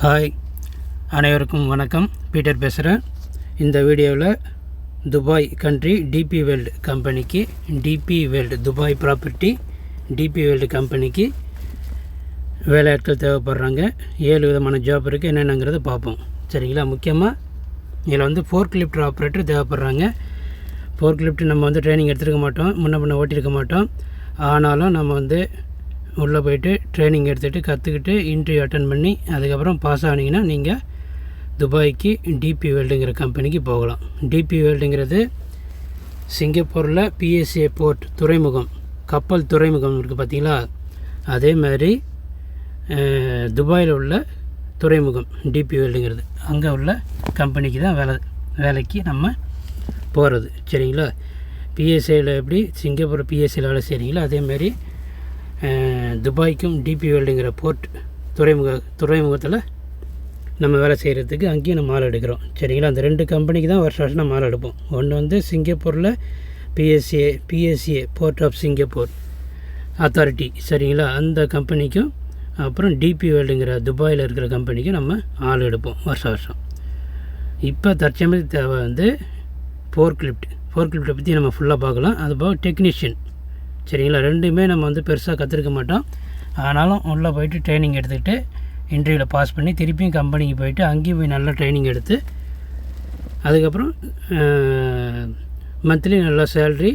Hi, அனைவருக்கும் வணக்கம். Peter பேசுகிறேன். இந்த வீடியோவில் துபாய் கண்ட்ரி டிபி வேர்ல்டு கம்பெனிக்கு துபாய் ப்ராப்பர்ட்டி டிபி வேர்ல்டு கம்பெனிக்கு வேலையாட்கள் தேவைப்படுறாங்க. 7 விதமான ஜாப் இருக்குது. என்னென்னங்கிறத பார்ப்போம். சரிங்களா? முக்கியமாக இதில் வந்து ஃபோர்க் லிஃப்ட் ஆப்ரேட்டர் தேவைப்படுறாங்க. ஃபோர்க் லிஃப்ட் நம்ம வந்து ட்ரைனிங் எடுத்துருக்க மாட்டோம், முன்ன ஓட்டியிருக்க மாட்டோம். ஆனாலும் நம்ம வந்து உள்ளே போய்ட்டு ட்ரைனிங் எடுத்துகிட்டு கற்றுக்கிட்டு இன்டர்வியூ அட்டன் பண்ணி அதுக்கப்புறம் பாஸ் ஆனீங்கன்னா நீங்கள் துபாய்க்கு டிபி வேர்ல்டுங்கிற கம்பெனிக்கு போகலாம். டிபி வேர்ல்டுங்கிறது சிங்கப்பூரில் பிஎஸ்ஏ போர்ட் துறைமுகம், கப்பல் துறைமுகம் இருக்குது பார்த்தீங்களா? அதே மாதிரி துபாயில் உள்ள துறைமுகம் டிபி வேர்ல்டுங்கிறது. அங்கே உள்ள கம்பெனிக்கு தான் வேலைக்கு நம்ம போகிறது. சரிங்களா? பிஎஸ்ஏயில் எப்படி சிங்கப்பூர் பிஎஸ்சியில் வேலை செய்கிறீங்களோ அதேமாரி துபாய்க்கும் டிபி வேர்ல்டுங்கிற போர்ட் துறைமுகத்தில் நம்ம வேலை செய்கிறதுக்கு அங்கேயும் நம்ம ஆள் எடுக்கிறோம். சரிங்களா? அந்த 2 கம்பெனிக்கு தான் வருஷம் நம்ம ஆள் எடுப்போம். ஒன்று வந்து சிங்கப்பூரில் PSCA port of Singapore authority. சரிங்களா? அந்த கம்பெனிக்கும் அப்புறம் டிபி வேர்ல்டுங்கிற துபாயில் இருக்கிற கம்பெனிக்கும் நம்ம ஆள் எடுப்போம் வருஷம். இப்போ தற்சமயத்துக்கு தேவை வந்து ஃபோர்க் லிஃப்ட்டை பற்றி நம்ம ஃபுல்லாக பார்க்கலாம். அதுபோக டெக்னீஷியன். சரிங்களா? ரெண்டுமே நம்ம வந்து பெருசாக கற்றுருக்க மாட்டோம். ஆனாலும் உள்ளே போய்ட்டு ட்ரைனிங் எடுத்துக்கிட்டு இன்டர்வியூவில் பாஸ் பண்ணி திருப்பியும் கம்பெனிக்கு போய்ட்டு அங்கேயும் போய் நல்லா ட்ரைனிங் எடுத்து அதுக்கப்புறம் மந்த்லி நல்ல சேல்ரி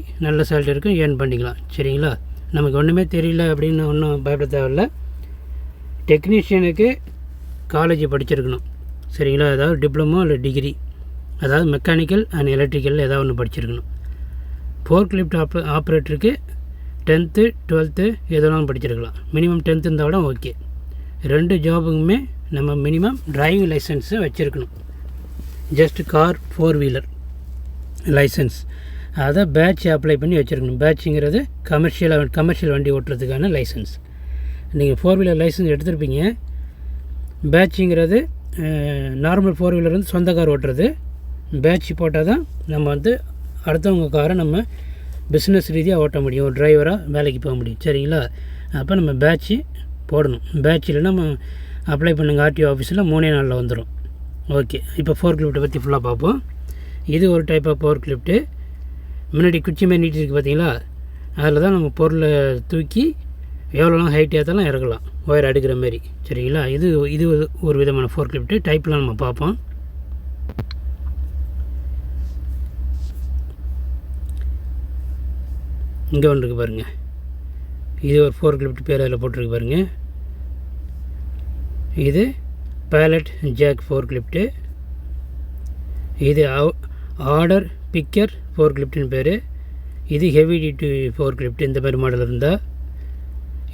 இருக்கும், ஏர்ன் பண்ணிக்கலாம். சரிங்களா? நமக்கு ஒன்றுமே தெரியல அப்படின்னு ஒன்றும் பயப்பட தேவையில்ல. டெக்னீஷியனுக்கு காலேஜ் படிச்சிருக்கணும். சரிங்களா? ஏதாவது டிப்ளமோ இல்லை டிகிரி, அதாவது மெக்கானிக்கல் அண்ட் எலக்ட்ரிக்கல் ஏதாவது ஒன்று படிச்சிருக்கணும். ஃபோர்க் லிஃப்ட் ஆப்ரேட்டருக்கு 10th 12th எதனாலும் படிச்சிருக்கலாம். மினிமம் 10th இருந்தால் கூட ஓகே. 2 ஜாபுக்குமே நம்ம மினிமம் டிரைவிங் லைசன்ஸு வச்சுருக்கணும். ஜஸ்ட் கார் 4 வீலர் லைசன்ஸ் அதை பேட்ச் அப்ளை பண்ணி வச்சுருக்கணும். பேட்சுங்கிறது கமர்ஷியல் வண்டி ஓட்டுறதுக்கான லைசன்ஸ். நீங்கள் 4 வீலர் லைசன்ஸ் எடுத்துருப்பீங்க. பேட்சுங்கிறது நார்மல் 4 வீலர் வந்து சொந்த கார் ஓட்டுறது. பேட்ச் போட்டால் தான் நம்ம வந்து அடுத்தவங்க காரை நம்ம பிஸ்னஸ் ரீதியாக ஓட்ட முடியும், ஒரு டிரைவராக வேலைக்கு போக முடியும். சரிங்களா? அப்போ நம்ம பேட்ச்சு போடணும். பேட்ச் இல்லைன்னா நம்ம அப்ளை பண்ணுங்க ஆர்டிஓ ஆஃபீஸில் 3 நாளில் வந்துடும். ஓகே, இப்போ ஃபோர்க் லிஃப்ட்டை பற்றி ஃபுல்லாக பார்ப்போம். இது ஒரு டைப் ஆஃப் ஃபோர்க் லிஃப்ட்டு. முன்னாடி குச்சி மாதிரி நீட்டி இருக்குது பார்த்தீங்களா? அதில் தான் நம்ம பொருளை தூக்கி எவ்வளோலாம் ஹைட் ஏற்றலாம் இறக்கலாம், ஒயர் அடுக்கிற மாதிரி. சரிங்களா? இது ஒரு விதமான ஃபோர்க் லிஃப்ட்டு. டைப்லாம் நம்ம பார்ப்போம். இங்கே ஒன்று இருக்குது பாருங்கள். இது ஒரு ஃபோர்க் லிஃப்ட் பேர் அதில் போட்டிருக்கு பாருங்கள். இது பேலட் ஜாக் ஃபோர்க் லிஃப்ட்டு. இது ஆர்டர் பிக்கர் ஃபோர்க் லிஃப்ட்டுன்னு பேர். இது ஹெவி டியூட்டி ஃபோர்க் லிஃப்ட் இந்த மாதிரி மாடல் இருந்தால்.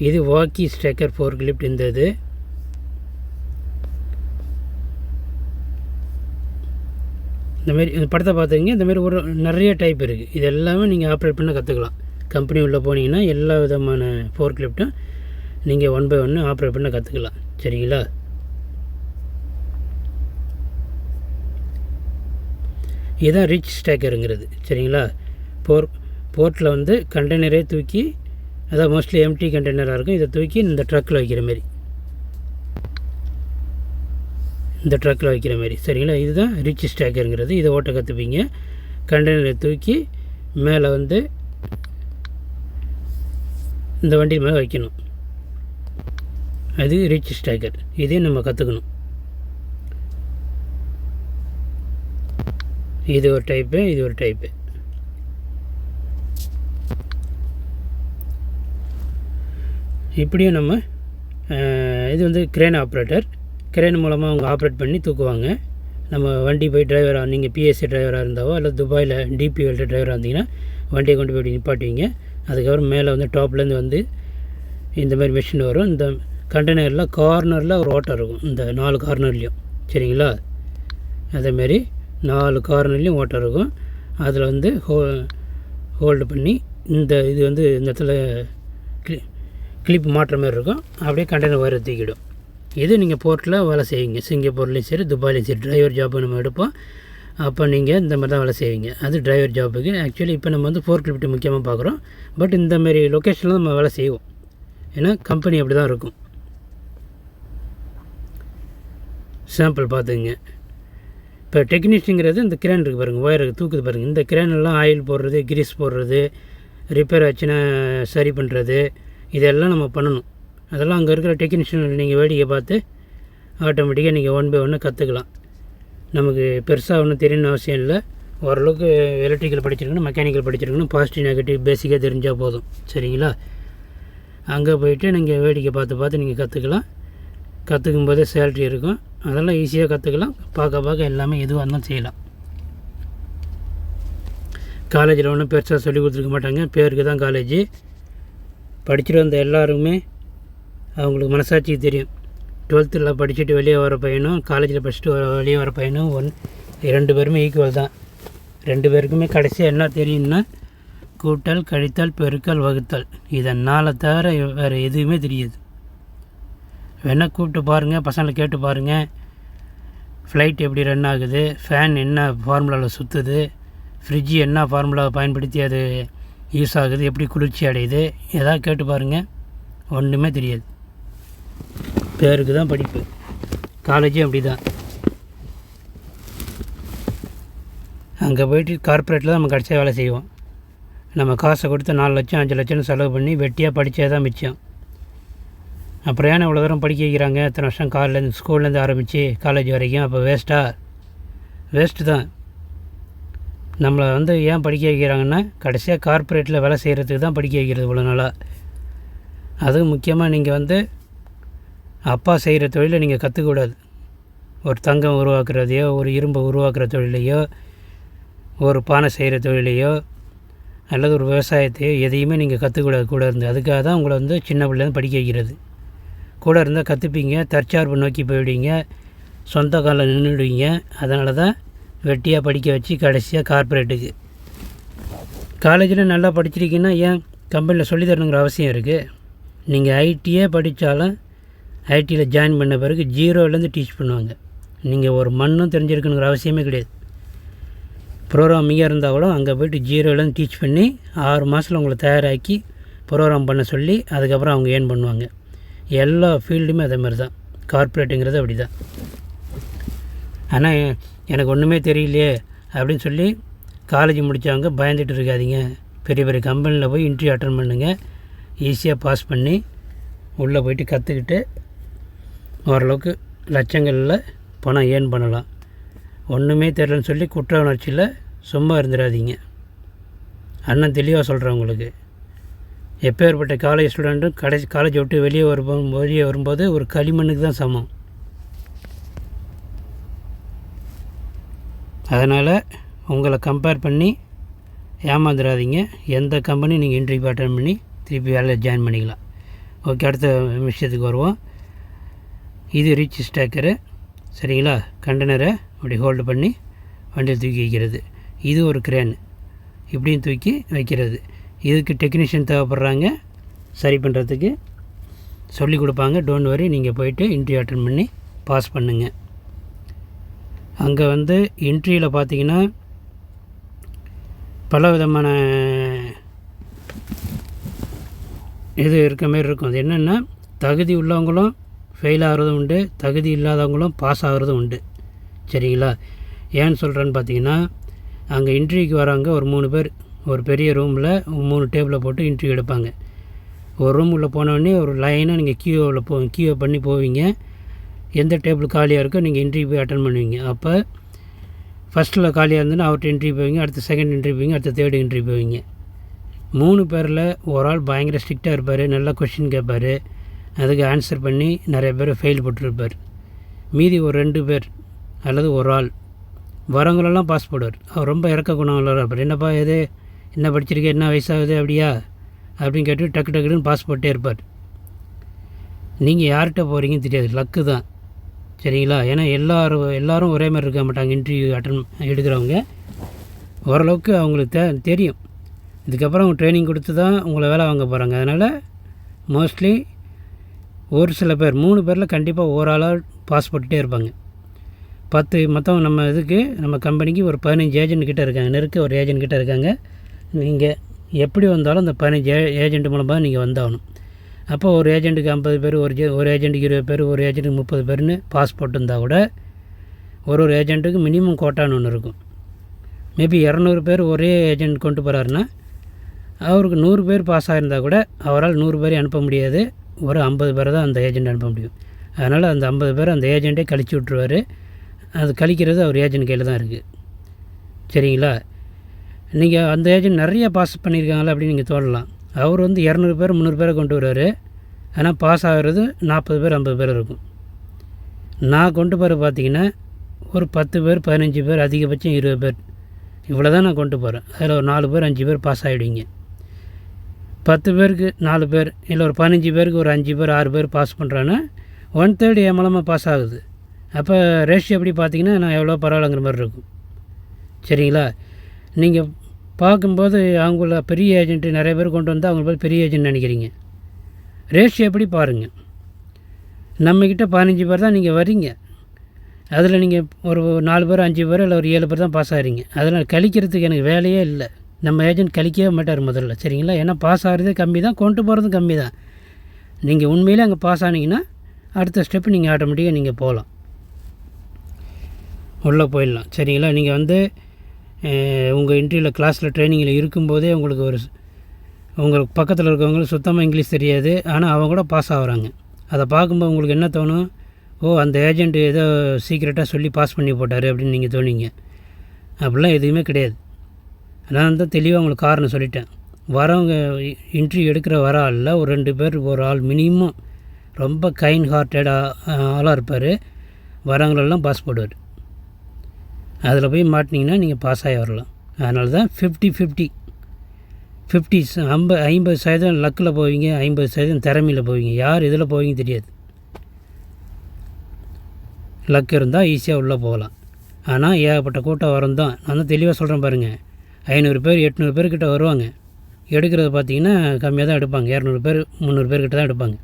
இது வாக்கி ஸ்டேக்கர் ஃபோர்க் லிஃப்ட். இந்த மாதிரி படத்தை பார்த்துங்க. இந்த மாதிரி ஒரு நிறைய டைப் இருக்குது. இது எல்லாமே நீங்கள் ஆப்ரேட் பண்ண கற்றுக்கலாம். கம்பெனி உள்ளே போனீங்கன்னா எல்லா விதமான ஃபோர்க் லிஃப்ட்டும் நீங்கள் 1 by 1 ஆப்ரேட் பண்ண கற்றுக்கலாம். சரிங்களா? இதுதான் ரிச் ஸ்டேக்கருங்கிறது. சரிங்களா? போர்ட்டில் வந்து கண்டெய்னரே தூக்கி, அதாவது மோஸ்ட்லி எம்டி கண்டெய்னராக இருக்கும், இதை தூக்கி இந்த ட்ரக்கில் வைக்கிற மாதிரி. சரிங்களா? இதுதான் ரிச் ஸ்டேக்கருங்கிறது. இதை ஓட்ட கற்றுப்பீங்க. கண்டெய்னரை தூக்கி மேலே வந்து இந்த வண்டி மேலே வைக்கணும். அது ரிச் ஸ்டேக்கர். இதையும் நம்ம கற்றுக்கணும். இது ஒரு டைப்பு. இப்படியும் நம்ம இது வந்து கிரேன் ஆப்ரேட்டர். கிரேன் மூலமாக அவங்க ஆப்ரேட் பண்ணி தூக்குவாங்க. நம்ம வண்டி போய் டிரைவராக, நீங்கள் பிஎஸ்சி டிரைவராக இருந்தாவோ அல்லது துபாயில் டிபி வேர்ல்டு டிரைவராக இருந்தீங்கன்னா வண்டியை கொண்டு போய் நிப்பாட்டுவீங்க. அதுக்கப்புறம் மேலே வந்து டாப்லேருந்து வந்து இந்த மாதிரி மிஷின் வரும். இந்த கண்டெய்னரில் கார்னரில் ஒரு ஓட்டை இருக்கும், இந்த 4 கார்னர்லேயும். சரிங்களா? அதேமாரி 4 கார்னர்லேயும் ஓட்டை இருக்கும். அதில் வந்து ஹோல்டு பண்ணி இது வந்து இந்த இடத்துல கிளிப் மாட்டுற மாதிரி இருக்கும். அப்படியே கண்டெய்னர் வர தூக்கிடும். இது நீங்கள் போர்ட்டில் வேலை செய்வீங்க. சிங்கப்பூர்லேயும் சரி துபாயிலையும் சரி டிரைவர் ஜாப்பு நம்ம எடுப்போம். அப்போ நீங்கள் இந்த மாதிரி தான் வேலை செய்வீங்க. அது டிரைவர் ஜாப்புக்கு. ஆக்சுவலி இப்போ நம்ம வந்து ஃபோர்க் லிஃப்ட் முக்கியமாக பார்க்குறோம். பட் இந்தமாரி லொக்கேஷனில் நம்ம வேலை செய்வோம். ஏன்னா கம்பெனி அப்படி தான் இருக்கும். சாம்பிள் பார்த்துங்க. இப்போ டெக்னீஷியனுங்கிறது இந்த கிரேன் இருக்குது பாருங்கள், ஒயர் தூக்குது பாருங்கள். இந்த கிரேனெல்லாம் ஆயில் போடுறது, கிரீஸ் போடுறது, ரிப்பேர் ஆச்சுன்னா சரி பண்ணுறது, இதெல்லாம் நம்ம பண்ணணும். அதெல்லாம் அங்கே இருக்கிற டெக்னீஷியன் நீங்கள் வேடிக்கை பார்த்து ஆட்டோமேட்டிக்காக நீங்கள் 1 by 1 கற்றுக்கலாம். நமக்கு பெருசாக ஒன்றும் தெரியணும்னு அவசியம் இல்லை. ஓரளவுக்கு எலக்ட்ரிக்கல் படிச்சிருக்கணும், மெக்கானிக்கல் படிச்சிருக்கணும், பாசிட்டிவ் நெகட்டிவ் பேசிக்காக தெரிஞ்சால் போதும். சரிங்களா? அங்கே போய்ட்டு நீங்கள் வேடிக்கை பார்த்து நீங்கள் கற்றுக்கலாம். கற்றுக்கும் போதே சேல்ரி இருக்கும். அதெல்லாம் ஈஸியாக கற்றுக்கலாம். பார்க்க எல்லாமே எதுவாக இருந்தாலும் செய்யலாம். காலேஜில் ஒன்றும் பெருசாக சொல்லி கொடுத்துருக்க மாட்டாங்க, பேருக்கு தான் காலேஜ். படிச்சுட்டு வந்த எல்லாருமே அவங்களுக்கு மனசாட்சிக்கு தெரியும். 12th படிச்சுட்டு வெளியே வர பையனும் காலேஜில் படிச்சுட்டு வெளியே வர பையனும் 2 பேருமே ஈக்குவல் தான். 2 பேருக்குமே கடைசியாக என்ன தெரியும்னா கூட்டல், கழித்தல், பெருக்கல், வகுத்தல். இதனால் தவிர வேறு எதுவுமே தெரியாது. வேணால் கூப்பிட்டு பாருங்கள், பசங்களை கேட்டு பாருங்கள். ஃப்ளைட் எப்படி ரன் ஆகுது, ஃபேன் என்ன ஃபார்முலாவில் சுற்றுது, ஃப்ரிட்ஜு என்ன ஃபார்முலாவை பயன்படுத்தி அது யூஸ் ஆகுது, எப்படி குளிர்ச்சி அடையுது, எதாவது கேட்டு பாருங்கள். ஒன்றுமே தெரியாது. பேருக்கு தான் படிப்பு. காலேஜும் அப்படி தான். அங்கே போய்ட்டு கார்ப்பரேட்டில் தான் நம்ம கடைசியாக வேலை செய்வோம். நம்ம காசை கொடுத்து 4 லட்சம் 5 லட்சம்னு செலவு பண்ணி வெட்டியாக படித்தே தான் மிச்சம். அப்புறம் ஏன்னா இவ்வளோ தூரம் படிக்க வைக்கிறாங்க, எத்தனை வருஷம் காலேஜ் ஸ்கூல்லேருந்து ஆரம்பித்து காலேஜ் வரைக்கும்? அப்போ வேஸ்ட்டு தான். நம்மளை ஏன் படிக்க வைக்கிறாங்கன்னா கடைசியாக கார்ப்பரேட்டில் வேலை செய்கிறதுக்கு தான் படிக்க வைக்கிறது இவ்வளோ நாளாக. அதுவும் முக்கியமாக நீங்கள் அப்பா செய்கிற தொழிலை நீங்கள் கற்றுக்கூடாது. ஒரு தங்கம் உருவாக்குறதையோ, ஒரு இரும்பை உருவாக்குற தொழிலையோ, ஒரு பானை செய்கிற தொழிலையோ, அல்லது ஒரு விவசாயத்தையோ எதையுமே நீங்கள் கற்றுக்கூடாது கூட இருந்து. அதுக்காக தான் உங்களை சின்ன பிள்ளைலேருந்து படிக்க வைக்கிறது. கூட இருந்தால் கற்றுப்பீங்க, தற்சார்பு நோக்கி போயிடுவீங்க, சொந்த காலில் நின்றுடுவீங்க. அதனால தான் வெட்டியாக படிக்க வச்சு கடைசியாக கார்ப்பரேட்டுக்கு. காலேஜில் நல்லா படிச்சிருக்கீங்கன்னா ஏன் கம்பெனியில் சொல்லி தரணுங்கிற அவசியம் இருக்குது? நீங்கள் ஐடியே படித்தாலும் ஐடியில் ஜாயின் பண்ண பிறகு 0லேருந்து டீச் பண்ணுவாங்க. நீங்கள் ஒரு மண்ணும் தெரிஞ்சிருக்கணுங்கிற அவசியமே கிடையாது. ப்ரோக்ராமிங்காக இருந்தால் கூட அங்கே போய்ட்டு 0லேருந்து டீச் பண்ணி 6 மாதத்தில் உங்களை தயாராக்கி ப்ரோக்ராம் பண்ண சொல்லி அதுக்கப்புறம் அவங்க ஏர்ன் பண்ணுவாங்க. எல்லா ஃபீல்டுமே அதே மாதிரி தான். கார்ப்பரேட்டுங்கிறது அப்படி தான். ஆனால் எனக்கு ஒன்றுமே தெரியலையே அப்படின்னு சொல்லி காலேஜ் முடித்தவங்க பயந்துட்டு இருக்காதீங்க. பெரிய பெரிய கம்பெனியில் போய் இன்டர்வியூ அட்டன் பண்ணுங்கள். ஈஸியாக பாஸ் பண்ணி உள்ளே போய்ட்டு கற்றுக்கிட்டு ஓரளவுக்கு லட்சங்களில் பணம் ஏர்ன் பண்ணலாம். ஒன்றுமே தெரியலன்னு சொல்லி குற்ற உணர்ச்சியில் சும்மா இருந்துடாதீங்க. அண்ணன் தெளிவாக சொல்கிறேன் உங்களுக்கு. எப்பேற்பட்ட காலேஜ் ஸ்டூடெண்ட்டும் காலேஜை விட்டு வெளியே வரும்போது ஒரு களிமண்ணுக்கு தான் சமம். அதனால் உங்களை கம்பேர் பண்ணி ஏமாந்துடாதீங்க. எந்த கம்பெனி நீங்கள் இன்டர்வியூ அட்டன் பண்ணி திருப்பி வேலையில் ஜாயின் பண்ணிக்கலாம். ஓகே, அடுத்த விஷயத்துக்கு வருவோம். இது ரீச் ஸ்டேக்கரு. சரிங்களா? கண்டெய்னரை அப்படி ஹோல்டு பண்ணி வண்டியில் தூக்கி வைக்கிறது. இது ஒரு கிரேன், இப்படியும் தூக்கி வைக்கிறது. இதுக்கு டெக்னீஷியன் தேவைப்படுறாங்க. சரி பண்ணுறதுக்கு சொல்லி கொடுப்பாங்க. டோன்ட் வரி, நீங்கள் போய்ட்டு இன்டர்வியூ அட்டன் பண்ணி பாஸ் பண்ணுங்கள். அங்கே இன்டர்வியூவில் பார்த்தீங்கன்னா பல விதமான இது இருக்க மாரி இருக்கும். அது என்னென்னா, தகுதி உள்ளவங்களும் ஃபெயில் ஆகிறதும் உண்டு, தகுதி இல்லாதவங்களும் பாஸ் ஆகிறதும் உண்டு. சரிங்களா? ஏன்னு சொல்கிறேன்னு பார்த்தீங்கன்னா, அங்கே இன்டர்வியூக்கு வரவங்க ஒரு 3 பேர் ஒரு பெரிய ரூமில் 3 டேபிளை போட்டு இன்டர்வியூ எடுப்பாங்க. ஒரு ரூம் உள்ளே போனோடனே ஒரு லைனாக நீங்கள் கியூவை பண்ணி போவீங்க. எந்த டேபிள் காலியாக இருக்கோ நீங்கள் இன்டர்வியூ போய் அட்டன் பண்ணுவீங்க. அப்போ ஃபஸ்ட்டில் காலியாக இருந்ததுன்னா அவர்கிட்ட இன்டர்வியூ போவீங்க, அடுத்த செகண்ட் இன்டர்வியூ போவீங்க, அடுத்த தேர்டு இன்டர்வியூ போவீங்க. 3 பேரில் ஒரு ஆள் பயங்கர ஸ்ட்ரிக்டாக இருப்பார், நல்லா கொஷின் கேட்பார், அதுக்கு ஆன்சர் பண்ணி நிறைய பேர் ஃபெயில் போட்டுருப்பார். மீதி ஒரு 2 பேர் அல்லது ஒரு ஆள் வரவங்களெல்லாம் பாஸ் போடுவார். அவர் ரொம்ப இறக்க குணம் இருப்பார். என்னப்பா எது, என்ன படிச்சிருக்கேன், என்ன வயசாகுது, அப்படியா அப்படின்னு கேட்டு டக்குன்னு பாஸ் போட்டே இருப்பார். நீங்கள் யார்கிட்ட போகிறீங்கன்னு தெரியாது, லக்கு தான். சரிங்களா? ஏன்னா எல்லோரும் ஒரே மாதிரி இருக்க மாட்டாங்க. இன்டர்வியூ எடுக்கிறவங்க ஓரளவுக்கு அவங்களுக்கு தெரியும். இதுக்கப்புறம் அவங்க ட்ரைனிங் கொடுத்து தான் உங்களை வேலை வாங்க போகிறாங்க. அதனால் மோஸ்ட்லி ஒரு சில பேர் 3 பேரில் கண்டிப்பாக ஒரு ஆளாக பாஸ் போட்டுகிட்டே இருப்பாங்க. 10 மொத்தம் நம்ம கம்பெனிக்கு ஒரு 15 ஏஜென்ட் கிட்டே இருக்காங்க. ஒரு ஏஜென்ட் கிட்டே இருக்காங்க. நீங்கள் எப்படி வந்தாலும் அந்த 15 ஏஜென்ட் மூலமாக நீங்கள் வந்தாகணும். அப்போ ஒரு ஏஜென்ட்டுக்கு 50 பேர், ஒரு ஏஜென்ட்டுக்கு 20 பேர், ஒரு ஏஜென்ட்டுக்கு 30 பேர்னு பாஸ் போட்டிருந்தால் கூட ஒரு ஏஜென்ட்டுக்கு மினிமம் கோட்டான்னு ஒன்று இருக்கும். மேபி 200 பேர் ஒரே ஏஜென்ட் கொண்டு போகிறாருன்னா அவருக்கு 100 பேர் பாஸ் ஆகிருந்தால் கூட அவரால் 100 பேரையும் அனுப்ப முடியாது, ஒரு 50 பேரை தான் அந்த ஏஜென்ட் அனுப்ப முடியும். அதனால் அந்த 50 பேர் அந்த ஏஜென்ட்டே கழிச்சு விட்ருவார். அது கழிக்கிறது அவர் ஏஜென்ட் கையில் தான் இருக்குது. சரிங்களா? நீங்கள் அந்த ஏஜென்ட் நிறைய பாஸ் பண்ணியிருக்காங்களா அப்படின்னு நீங்கள் தோணலாம். அவர் 200 பேர் 300 பேரை கொண்டு வருவார். ஆனால் பாஸ் ஆகிறது 40 பேர் 50 பேர் இருக்கும். நான் கொண்டு போகிற பார்த்திங்கன்னா ஒரு 10 பேர் 15 பேர், அதிகபட்சம் 20 பேர், இவ்வளோ தான் நான் கொண்டு போகிறேன். அதில் ஒரு 4 பேர் 5 பேர் பாஸ் ஆகிடுவீங்க. 10 பேருக்கு 4 பேர், இல்லை ஒரு 15 பேருக்கு ஒரு 5 பேர் 6 பேர் பாஸ் பண்ணுறான்னா 1/3 என் மூலமாக பாஸ் ஆகுது. அப்போ ரேஷியோ எப்படி பார்த்திங்கன்னா நான் எவ்வளோ பரவாயில்லங்கிற மாதிரி இருக்கும். சரிங்களா? நீங்கள் பார்க்கும்போது அவங்கள பெரிய ஏஜென்ட்டு நிறைய பேர் கொண்டு வந்தால் அவங்க பேர் பெரிய ஏஜென்ட் நினைக்கிறீங்க. ரேஷியோ எப்படி பாருங்கள். நம்மக்கிட்ட 15 பேர் தான் நீங்கள் வரீங்க. அதில் நீங்கள் ஒரு 4 பேர் 5 பேர் இல்லை ஒரு 7 பேர் தான் பாஸ் ஆகிறீங்க. அதனால் கழிக்கிறதுக்கு எனக்கு வேலையே இல்லை. நம்ம ஏஜென்ட் கழிக்கவே மாட்டார் முதல்ல. சரிங்களா? ஏன்னா பாஸ் ஆகிறதே கம்மி தான், கொண்டு போகிறதும் கம்மி தான். நீங்கள் உண்மையிலே அங்கே பாஸ் ஆனீங்கன்னா அடுத்த ஸ்டெப்பு நீங்கள் ஆட்டோமேட்டிக்காக நீங்கள் போகலாம், உள்ளே போயிடலாம். சரிங்களா? நீங்கள் உங்கள் இன்டர்வியூவில் கிளாஸில் ட்ரைனிங்கில் இருக்கும்போதே உங்களுக்கு பக்கத்தில் இருக்கவங்களுக்கு சுத்தமாக இங்கிலீஷ் தெரியாது, ஆனால் அவங்க கூட பாஸ் ஆகுறாங்க. அதை பார்க்கும்போது உங்களுக்கு என்ன தோணும்? அந்த ஏஜென்ட் ஏதோ சீக்கிரட்டாக சொல்லி பாஸ் பண்ணி போட்டார் அப்படின்னு நீங்கள் தோணிங்க. அப்படிலாம் எதுவுமே கிடையாது. நான் தான் தெளிவாக உங்களுக்கு காரணம் சொல்லிட்டேன். வரவங்க இன்டர்வியூ எடுக்கிற வர ஆளில் ஒரு 2 பேர் ஒரு ஆள் மினிமம் ரொம்ப கைண்ட் ஹார்ட்டடாக ஆளாக இருப்பார். வரவங்களெல்லாம் பாஸ் போடுவார். அதில் போய் மாட்டினீங்கன்னா நீங்கள் பாஸ் ஆகி வரலாம். அதனால தான் 50-50 50% லக்கில் போவீங்க, 50% திறமையில் போவீங்க. யார் இதில் போவீங்க தெரியாது. லக் இருந்தால் ஈஸியாக உள்ளே போகலாம். ஆனால் ஏகப்பட்ட கூட்டம் வரும் தான். நான் தான் தெளிவாக சொல்கிறேன் பாருங்கள். 500 பேர் 800 பேர்கிட்ட வருவாங்க. எடுக்கிறது பார்த்திங்கன்னா கம்மியாக தான் எடுப்பாங்க. 200 பேர் 300 பேர்கிட்ட தான் எடுப்பாங்க.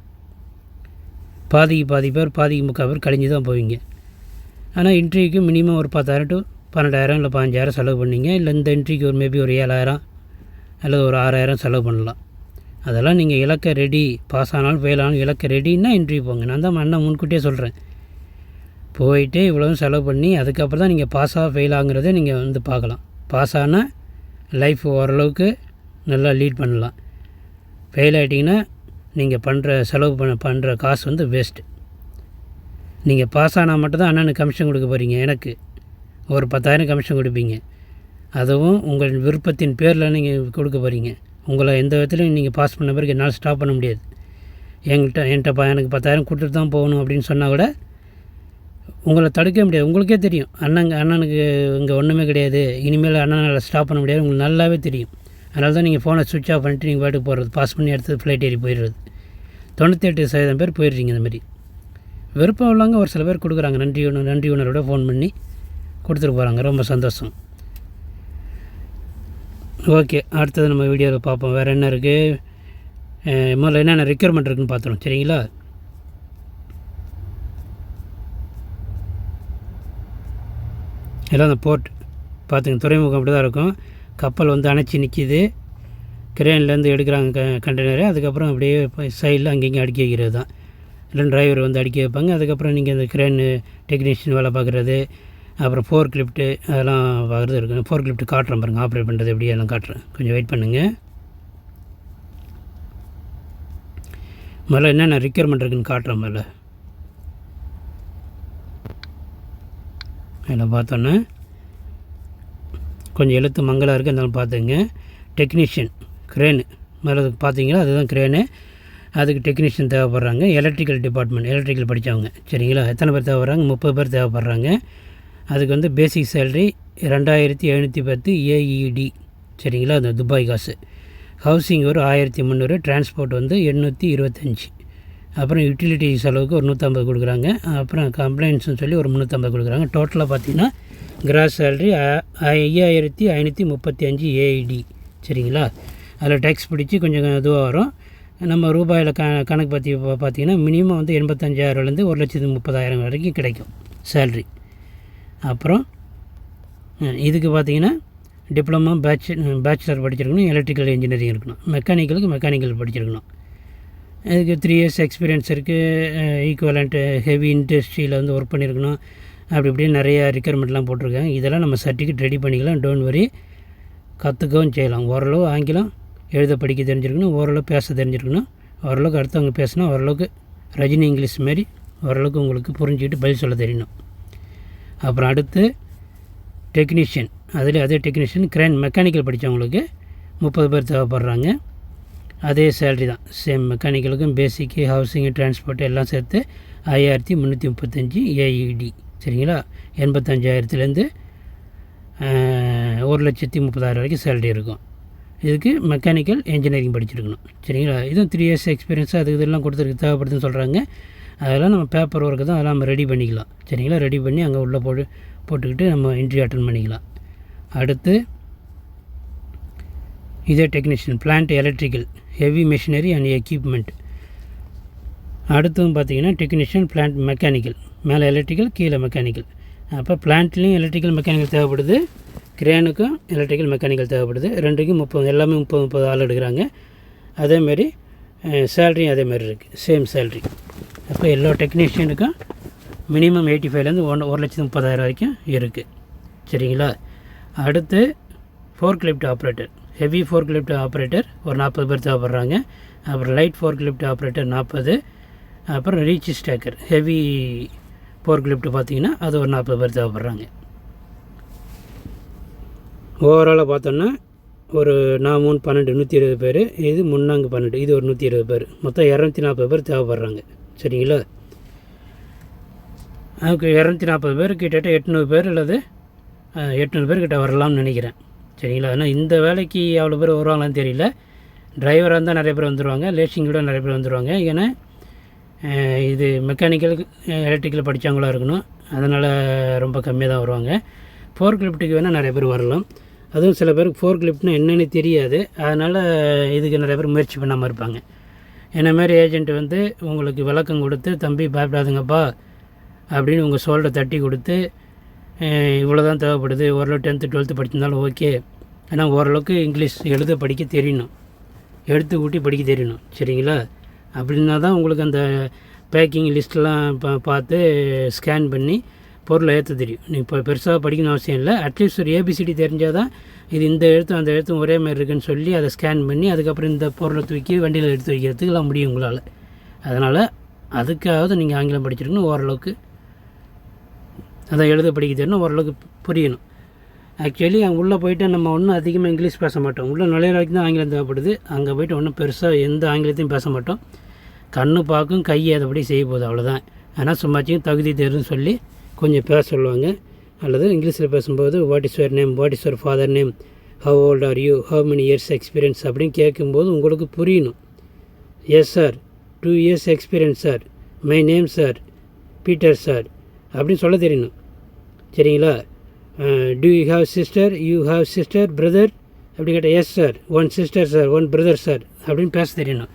பாதிக்கு பேர் 3/4 பேர் கழிஞ்சு தான் போவீங்க. ஆனால் இன்ட்ரிவியூக்கு மினிமம் ஒரு 10,000 to 12,000 இல்லை 15,000 செலவு பண்ணிங்க. இல்லை இந்த இன்ட்ரிவியூக்கு மேபி ஒரு 7,000 அல்லது ஒரு 6,000 செலவு பண்ணலாம். அதெல்லாம் நீங்கள் இலக்க ரெடி, பாஸ் ஆனாலும் ஃபெயில் ஆனாலும் இலக்க ரெடின்னா இன்ட்ரிவியூ போங்க. நான் தான் முன்கூட்டியே சொல்கிறேன். போயிட்டு இவ்வளோ செலவு பண்ணி அதுக்கப்புறம் தான் நீங்கள் பாஸ் ஃபெயில் ஆகுங்கிறத நீங்கள் பார்க்கலாம். பாஸ் ஆனால் லைஃப் ஓரளவுக்கு நல்லா லீட் பண்ணலாம். ஃபெயில் ஆகிட்டிங்கன்னா நீங்கள் செலவு பண்ணுற காசு வேஸ்ட்டு. நீங்கள் பாஸ் ஆனால் மட்டும்தான் அண்ணனுக்கு கமிஷன் கொடுக்க போகிறீங்க. எனக்கு ஒரு 10,000 கமிஷன் கொடுப்பீங்க. அதுவும் உங்கள் விருப்பத்தின் பேரில் நீங்கள் கொடுக்க போகிறீங்க. உங்களை எந்த விதத்துலையும் நீங்கள் பாஸ் பண்ண பிறகு என்னால் ஸ்டாப் பண்ண முடியாது. என்கிட்ட எனக்கு 10,000 கொடுத்துட்டு தான் போகணும் அப்படின்னு சொன்னால் கூட உங்களை தடுக்க முடியாது. உங்களுக்கே தெரியும் அண்ணனுக்கு இங்கே ஒன்றுமே கிடையாது, இனிமேல் அண்ணனால் ஸ்டாப் பண்ண முடியாது, உங்களுக்கு நல்லாவே தெரியும். அதனால தான் நீங்கள் ஃபோனை சுவிட்ச் ஆஃப் பண்ணிட்டு நீங்கள் பாட்டுக்கு போகிறது, பாஸ் பண்ணி எடுத்து ஃப்ளைட் ஏறி போயிடுறது. 98% பேர் போயிடுறீங்க. இந்த மாதிரி விருப்பம் உள்ளவங்க ஒரு சில பேர் கொடுக்குறாங்க. நன்றி உணர்வோட ஃபோன் பண்ணி கொடுத்துட்டு போகிறாங்க. ரொம்ப சந்தோஷம். ஓகே, அடுத்தது நம்ம வீடியோவில் பார்ப்போம். வேறு என்ன இருக்குது, முதல்ல என்னென்ன ரெக்யர்மெண்ட் இருக்குதுன்னு பார்த்துருவோம். சரிங்களா? எல்லாம் அந்த போர்ட் பார்த்துங்க, துறைமுகம் அப்படி தான் இருக்கும். கப்பல் அணைச்சி நிற்கிது. கிரேன்லேருந்து எடுக்கிறாங்க கண்டெய்னரு. அதுக்கப்புறம் அப்படியே சைடில் அங்கேயும் அடுக்கி வைக்கிறது தான். இல்லை டிரைவர் அடுக்கி வைப்பாங்க. அதுக்கப்புறம் நீங்கள் அந்த கிரேன் டெக்னீஷியன் வேலை பார்க்குறது, அப்புறம் ஃபோர்க் லிஃப்ட்டு அதெல்லாம் பார்க்குறது இருக்குது. ஃபோர்க் லிஃப்ட்டு காட்டுறேன் பாருங்கள், ஆப்ரேட் பண்ணுறது எப்படி எல்லாம் காட்டுறேன். கொஞ்சம் வெயிட் பண்ணுங்கள். முதல்ல என்னென்ன ரிக்யர்மெண்ட் இருக்குதுன்னு காட்டுறேன். முதல்ல அதில் பார்த்தோன்னே கொஞ்சம் எழுத்து மங்கலாக இருக்குது, இருந்தாலும் பார்த்துங்க. டெக்னீஷியன் கிரேனு மேலே பார்த்தீங்களா, அதுதான் கிரேனு. அதுக்கு டெக்னீஷியன் தேவைப்படுறாங்க. எலக்ட்ரிக்கல் டிபார்ட்மெண்ட், எலக்ட்ரிக்கல் படித்தவங்க. சரிங்களா? எத்தனை பேர் தேவைப்படுறாங்க? 30 பேர் தேவைப்படுறாங்க. அதுக்கு பேசிக் சேலரி 2,710 AED. சரிங்களா? அது துபாய் காசு. ஹவுசிங் ஒரு 1,300, டிரான்ஸ்போர்ட் 825. அப்புறம் யூட்டிலிட்டி செலவுக்கு ஒரு 150 கொடுக்குறாங்க. அப்புறம் கம்ப்ளைண்ட்ஸ்னு சொல்லி ஒரு 350 கொடுக்குறாங்க. டோட்டலாக பார்த்தீங்கன்னா கிராஸ் சேலரி 5,535 AED. சரிங்களா? அதில் டேக்ஸ் பிடிச்சி கொஞ்சம் இதுவாக வரும். நம்ம ரூபாயில் கணக்கு பார்த்திங்கன்னா மினிமம் 85,000லேருந்து 1,30,000 வரைக்கும் கிடைக்கும் சேல்ரி. அப்புறம் இதுக்கு பார்த்திங்கன்னா டிப்ளமா பேச்சுலர் படிச்சிருக்கணும், எலக்ட்ரிக்கல் இன்ஜினியரிங் இருக்கணும், மெக்கானிக்கல் படிச்சிருக்கணும். இதுக்கு 3 இயர்ஸ் எக்ஸ்பீரியன்ஸ் இருக்குது, ஈக்குவலண்ட் ஹெவி இண்டஸ்ட்ரியில் வந்து ஒர்க் பண்ணியிருக்கணும், அப்படி இப்படி நிறையா ரிக்யர்மெண்ட்லாம் போட்டிருக்காங்க. இதெல்லாம் நம்ம சர்டிஃபிகேட் ரெடி பண்ணிக்கலாம், டோன்ட் வரி. கற்றுக்கவும் செய்யலாம். ஓரளவு ஆங்கிலம் எழுத படிக்க தெரிஞ்சிருக்கணும், ஓரளவு பேச தெரிஞ்சிருக்கணும், ஓரளவுக்கு அடுத்தவங்க பேசினா ஓரளவுக்கு ரஜினி இங்கிலீஷ் மாரி ஓரளவுக்கு உங்களுக்கு புரிஞ்சுக்கிட்டு பதில் சொல்ல தெரியணும். அப்புறம் அடுத்து டெக்னீஷியன், அதே டெக்னீஷியன் கிரேன் மெக்கானிக்கல் படித்தவங்களுக்கு 30 பேர் தேவைப்படுறாங்க. அதே சேலரி தான், சேம் மெக்கானிக்கலுக்கும் பேசிக்கு ஹவுசிங்கு டிரான்ஸ்போர்ட்டு எல்லாம் சேர்த்து 5335 AED. சரிங்களா? 85,000லேருந்து 1,30,000 வரைக்கும் சேலரி இருக்கும். இதுக்கு மெக்கானிக்கல் இன்ஜினியரிங் படிச்சிருக்கணும். சரிங்களா? இதுவும் 3 இயர்ஸ் எக்ஸ்பீரியன்ஸு அதுக்கு இதெல்லாம் கொடுத்துருக்கு தேவைப்படுதுன்னு சொல்கிறாங்க. அதெல்லாம் நம்ம பேப்பர் ஒர்க்கு தான், அதெல்லாம் நம்ம ரெடி பண்ணிக்கலாம். சரிங்களா? ரெடி பண்ணி அங்கே உள்ளே போட்டுக்கிட்டு நம்ம இன்டர்வியூ அட்டன் பண்ணிக்கலாம். அடுத்து இதே technician plant electrical heavy machinery and equipment. அடுத்ததும் பார்த்திங்கன்னா டெக்னீஷியன் பிளான்ட் மெக்கானிக்கல், மேலே எலக்ட்ரிக்கல் கீழே மெக்கானிக்கல். அப்போ பிளான்ட்லேயும் எலக்ட்ரிக்கல் மெக்கானிக்கல் தேவைப்படுது, கிரேனுக்கும் எலக்ட்ரிக்கல் மெக்கானிக்கல் தேவைப்படுது. ரெண்டுக்கும் 30, எல்லாமே 30 ஆள் எடுக்கிறாங்க. அதேமாரி சேல்ரியும் அதேமாதிரி இருக்குது, சேம் சேல்ரி. அப்போ எல்லா டெக்னீஷியனுக்கும் மினிமம் 85லேருந்து 1,30,000 வரைக்கும் இருக்குது. சரிங்களா? அடுத்து fork lift operator, heavy fork lift operator ஒரு 40 பேர் தேவைப்படுறாங்க. அப்புறம் லைட் ஃபோர்க் லிஃப்ட் ஆப்ரேட்டர் 40. அப்புறம் ரீச் ஸ்டேக்கர் ஹெவி ஃபோர்க் லிஃப்ட் பார்த்திங்கன்னா அது ஒரு 40 பேர் தேவைப்படுறாங்க. ஓவராலாக பார்த்தோன்னா ஒரு 4 3 12 120 பேர், இது 3 12 இது ஒரு 120 பேர், மொத்தம் 240 பேர் தேவைப்படுறாங்க. சரிங்களா? அதுக்கு 240 பேர் கிட்டத்தட்ட 800 பேர் அல்லது 800 பேர் கிட்ட வரலாம்னு நினைக்கிறேன். சரிங்களா? ஆனால் இந்த வேலைக்கு அவ்வளோ பேர் வருவாங்களான்னு தெரியல. டிரைவராக இருந்தால் நிறைய பேர் வந்துடுவாங்க, லேசிங் கூட நிறைய பேர் வந்துடுவாங்க. ஏன்னா இது மெக்கானிக்கல் எலக்ட்ரிக்கல் படித்தவங்களாக இருக்கணும், அதனால் ரொம்ப கம்மியாக தான் வருவாங்க. ஃபோர்க் லிஃப்ட்டுக்கு வேணால் நிறைய பேர் வரலாம். அதுவும் சில பேருக்கு ஃபோர்க் லிஃப்ட்னா என்னென்னு தெரியாது, அதனால் இதுக்கு நிறைய பேர் முயற்சி பண்ணாமல் இருப்பாங்க. என்ன மாதிரி ஏஜென்ட் வந்து உங்களுக்கு விளக்கம் கொடுத்து, தம்பி பயப்படாதுங்கப்பா அப்படின்னு உங்கள் சோல்டை தட்டி கொடுத்து, இவ்வளோ தான் தேவைப்படுது, ஓரளவு 10th 12th படிச்சிருந்தாலும் ஓகே, ஆனால் ஓரளவுக்கு இங்கிலீஷ் எழுத படிக்க தெரியணும், எடுத்து கூட்டி படிக்க தெரியணும். சரிங்களா? அப்படின்னா தான் உங்களுக்கு அந்த பேக்கிங் லிஸ்ட்டெலாம் பார்த்து ஸ்கேன் பண்ணி பொருளை ஏற்ற தெரியும். நீங்கள் இப்போ பெருசாக படிக்கணும் அவசியம் இல்லை, அட்லீஸ்ட் ஒரு ABCD தெரிஞ்சால் தான் இது இந்த எழுத்தும் அந்த எழுத்தும் ஒரே மாதிரி இருக்குன்னு சொல்லி அதை ஸ்கேன் பண்ணி அதுக்கப்புறம் இந்த பொருளை தூக்கி வண்டியில் எடுத்து வைக்கிறதுக்கெல்லாம் முடியும் உங்களால். அதனால் அதுக்காவது நீங்கள் ஆங்கிலம் படிச்சிருக்கணும், ஓரளவுக்கு அதை எழுத படிக்க தெரியணும், ஓரளவுக்கு புரியணும். ஆக்சுவலி அங்கே உள்ளே போய்ட்டு நம்ம ஒன்றும் அதிகமாக இங்கிலீஷ் பேச மாட்டோம், உள்ளே நுழையிற வரைக்கும் தான் ஆங்கிலம் தேவைப்படுது. அங்கே போய்ட்டு ஒன்றும் பெருசாக எந்த ஆங்கிலத்தையும் பேச மாட்டோம், கண்ணு பார்க்கும் கையை அதைப்படி செய்ய போகுது, அவ்வளோதான். ஆனால் சும்மாச்சியும் தகுதி தேர்வுன்னு சொல்லி கொஞ்சம் பேச சொல்லுவாங்க. அல்லது இங்கிலீஷில் பேசும்போது what is your name, what is your father name, how old are you, how many years experience அப்படின்னு கேட்கும்போது உங்களுக்கு புரியணும். Yes sir, 2 years experience sir, my name sir, Peter sir அப்படின்னு சொல்ல தெரியணும். சரிங்களா? Do you have sister, you have sister, brother அப்படி கேட்டால் yes sir, 1 sister sir, 1 brother sir அப்படின்னு பேச தெரியணும்.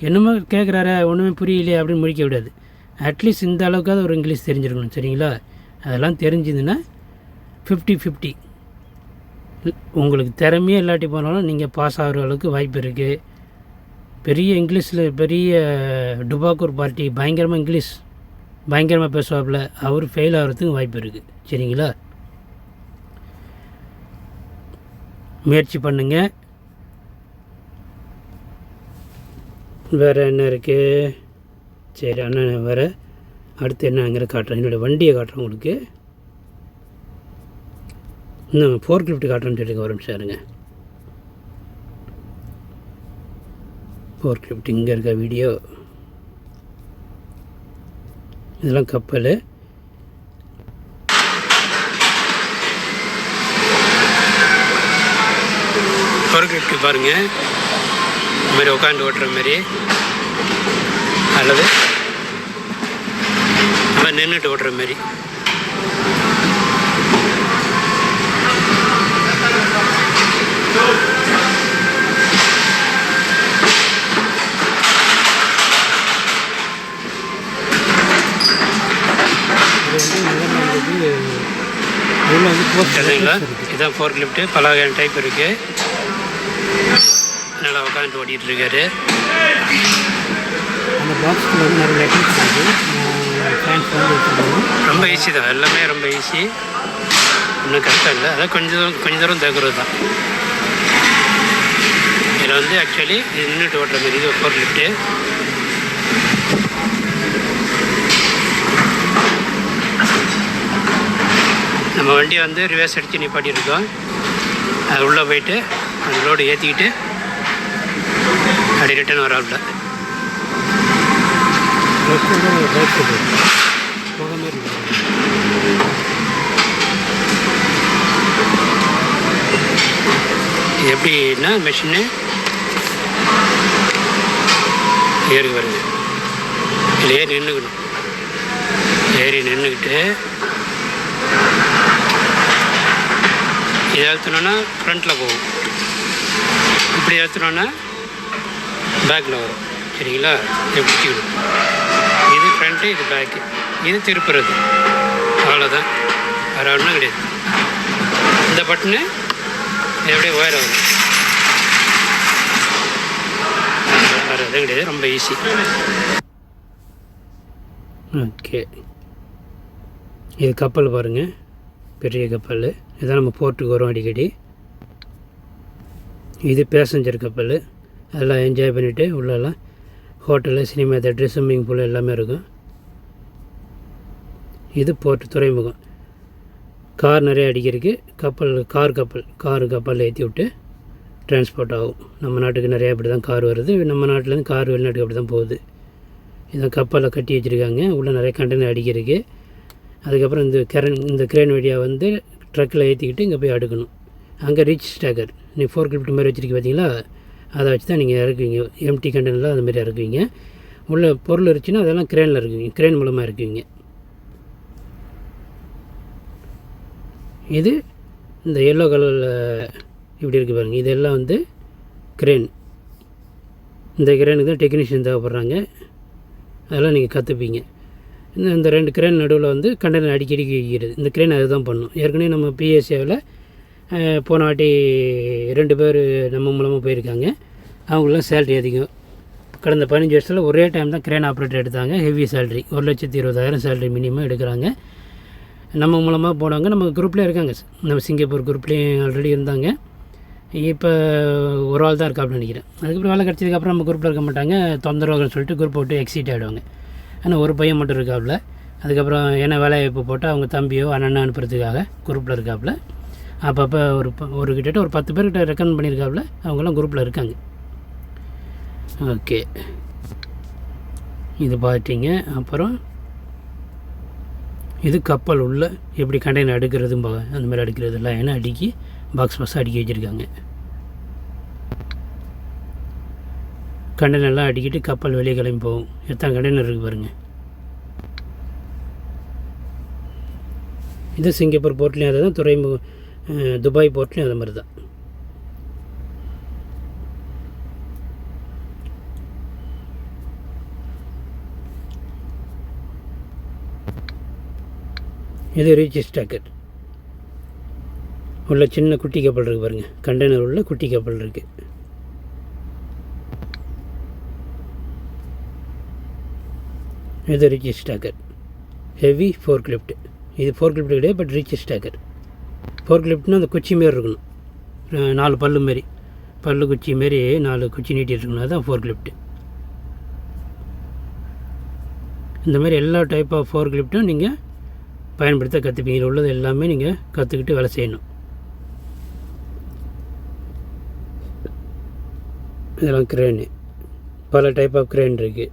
என்னமோ கேட்குறாரு ஒன்றுமே புரியலையே அப்படின்னு முடிக்க விடாது. அட்லீஸ்ட் இந்த அளவுக்காவது ஒரு இங்கிலீஷ் தெரிஞ்சிருக்கணும். சரிங்களா? அதெல்லாம் தெரிஞ்சுதுன்னா 50-50 உங்களுக்கு திறமையே இல்லாட்டி போனாலும் நீங்கள் பாஸ் ஆகிற அளவுக்கு வாய்ப்பு இருக்குது. பெரிய இங்கிலீஷில் பெரிய டுபாக்கூர் பார்ட்டி பயங்கரமாக இங்கிலீஷ் பயங்கரமாக பேசுவாப்பில், அவர் ஃபெயில் ஆகிறதுக்கு வாய்ப்பு இருக்குது. சரிங்களா? முயற்சி பண்ணுங்கள். வேறு என்ன இருக்குது? சரி அண்ணன் வேறு அடுத்து என்னங்கிற காட்டுறேன், என்னோடய வண்டியை காட்டுறேன் உங்களுக்கு. இன்னும் ஃபோர்க் லிஃப்ட் காட்டுறேன்னு சொல்லியிருக்கேன், ஒரு நிமிஷம் இருங்க. ஃபோர்க் லிஃப்ட் இங்கே இருக்க வீடியோ, இதெல்லாம் கப்பல். ஃபோர்க் லிஃப்ட் பாருங்கள், இந்த மாதிரி உட்காந்து ஓட்டுற மாதிரி, அல்லது நின்றுட்டு ஓட்டுற மாதிரி. சரிங்களா? இதுதான் ஃபோர்க் லிஃப்ட்டு, பல வகையான டைப் இருக்குது. நல்லா உட்காந்து ஓட்டிகிட்டு இருக்காரு. அந்த பாக்ஸில் வந்து நிறைய லெட்டர்ஸ் இருக்குது. ஃபேன்ஸ் வந்து எடுத்துக்கணும். ரொம்ப ஈஸி தான், எல்லாமே ரொம்ப ஈஸி, ஒன்றும் கஷ்டம் இல்லை. அதான் கொஞ்சம் தூரம் தேக்குறது தான். இதில் வந்து ஆக்சுவலி இது நின்றுட்டு ஓட்டுற மாதிரி இது ஃபோர் லிஃப்ட்டு. நம்ம வண்டியை வந்து ரிவர்ஸ் அடித்து நிப்பாட்டியிருக்கோம். அது உள்ளே போயிட்டு அந்த லோடு ஏற்றிக்கிட்டு அப்படி ரிட்டன் வராப்புல. இது எப்படின்னா மெஷின்னு ஏறி வருது. இதில் ஏறி நின்றுக்கணும். ஏறி நின்றுக்கிட்டு இதை ஏற்றினோன்னா ஃப்ரண்ட்டில் போகும், இப்படி ஏற்றினோன்னா பேக்கில் வரும். சரிங்களா? இதை பிடிச்சிக்கணும். இது ஃப்ரண்ட்டு, இது பேக்கு, இது திருப்புறது. அவ்வளோதான், வேறு ஒன்றும் கிடையாது. இந்த பட்டனு எப்படியே ஒயர் வரும், வேறு எதுவும் கிடையாது. ரொம்ப ஈஸி. ஓகே, இது கப்பல் பாருங்கள், பெரிய கப்பல். இதான் நம்ம போர்ட்டுக்கு வரும் அடிக்கடி. இது பேசஞ்சர் கப்பல். அதெல்லாம் என்ஜாய் பண்ணிவிட்டு உள்ளெல்லாம் hotel, cinema theatre, swimming pool எல்லாமே இருக்கும். இது போர்ட்டு, துறைமுகம். கார் நிறைய அடிக்கிறதுக்கு கப்பல், கார் கப்பலில் ஏற்றி விட்டு டிரான்ஸ்போர்ட் ஆகும். நம்ம நாட்டுக்கு நிறையா அப்படி தான் கார் வருது. நம்ம நாட்டிலேருந்து கார் வெளிநாட்டுக்கு அப்படி தான் போகுது. இதான் கப்பலில் கட்டி வச்சுருக்காங்க. உள்ளே நிறைய கண்டெய்னர் அடிக்கிறதுக்கு. அதுக்கப்புறம் இந்த கிரேன் வழியாக வந்து ட்ரக்கில் ஏற்றிக்கிட்டு இங்கே போய் அடுக்கணும். அங்கே ரீச் ஸ்டாக்கர், நீ ஃபோர் கிலிப்ட் மாதிரி வச்சுருக்க பார்த்தீங்களா, அதை வச்சு தான் நீங்கள் இறக்குவீங்க. எம்டி கண்டெய்னரில் அது மாதிரி இறக்குவீங்க. உள்ள பொருள் இருந்துச்சுன்னா அதெல்லாம் கிரேனில் இருக்குவீங்க, கிரேன் மூலமாக இருக்குவீங்க. இது இந்த எல்லோ கலரில் இப்படி இருக்குது பாருங்கள், இதெல்லாம் வந்து கிரேன். இந்த கிரேனுக்கு தான் டெக்னீஷியன் தேவைப்படுறாங்க. அதெல்லாம் நீங்கள் கற்றுப்பீங்க. இந்த ரெண்டு கிரேன் நடுவில் வந்து கண்டெய்னர் அடிக்கடி வைக்கிறது. இந்த கிரேன் அதுதான் பண்ணும். ஏற்கனவே நம்ம பிஎஸ்சியில் போன வாட்டி 2 பேர் நம்ம மூலமாக போயிருக்காங்க. அவங்களாம் சேலரி அதிகம். கடந்த 15 வருஷத்தில் ஒரே டைம் தான் கிரேன் ஆப்ரேட்டர் எடுத்தாங்க. ஹெவி சேலரி 1,20,000 சேலரி மினிமம் எடுக்கிறாங்க. நம்ம மூலமாக போனாங்க. நம்ம குரூப்லேயே இருக்காங்க. நம்ம சிங்கப்பூர் குரூப்லேயும் ஆல்ரெடி இருந்தாங்க. இப்போ ஒரு ஆள் தான் இருக்காப்புன்னு நினைக்கிறேன். அதுக்கப்புறம் வேலை கிடச்சதுக்கப்புறம் நம்ம குரூப்பில் இருக்க மாட்டாங்க, தொந்தரவுன்னு சொல்லிட்டு குரூப்பை விட்டு எக்ஸிட் ஆகிடுவாங்க. ஆனால் ஒரு பையன் மட்டும் இருக்காப்புல. அதுக்கப்புறம் ஏன்னா வேலைவாய்ப்பு போட்டால் அவங்க தம்பியோ அண்ணனை அனுப்புறதுக்காக குரூப்பில் இருக்காப்புல. அப்பப்போ ஒரு கிட்டத்தட்ட ஒரு 10 பேர்கிட்ட ரெக்கமெண்ட் பண்ணியிருக்காப்புல. அவங்களாம் குரூப்பில் இருக்காங்க. ஓகே, இது பார்த்துட்டிங்க. அப்புறம் இது கப்பல் உள்ள எப்படி கண்டெய்னர் அடுக்கிறதும் அந்த மாதிரி அடுக்கிறது எல்லாம் ஏன்னா அடுக்கி பாக்ஸ் அடுக்கி வச்சுருக்காங்க. கண்டெய்னர்லாம் அடிக்கிட்டு கப்பல் வெளியே கிளம்பி போகும். எத்தனை கண்டெய்னர் இருக்குது பாருங்கள். இது சிங்கப்பூர் போர்ட்லேயும் அதை தான், துறைமுகம் துபாய் போர்ட்லேயும் அது மாதிரி தான். இது ரீச் ஸ்டாக்கர். உள்ள சின்ன குட்டி கப்பல் இருக்குது பாருங்கள். கண்டெய்னர் உள்ள குட்டி கப்பல் இருக்குது. இது reach stacker. Heavy forklift. இது ஃபோர் கிலிப்ட் கிடையாது, பட் ரீச் ஸ்டாக்கர். ஃபோர் கிலிப்ட்னா அந்த குச்சி மாரி இருக்கணும். 4 பல்லு மாரி, பல்லு குச்சி மாரி 4 குச்சி நீட்டி இருக்கணும். அதுதான் ஃபோர் கிலிப்ட். இந்த மாதிரி எல்லா டைப் ஆஃப் ஃபோர் கிலிப்ட்டும் நீங்கள் பயன்படுத்த கற்றுப்பீங்க. உள்ளது எல்லாமே நீங்கள் கற்றுக்கிட்டு வேலை செய்யணும். இதெல்லாம் கிரேனு, பல டைப் ஆஃப் கிரேன் இருக்குது.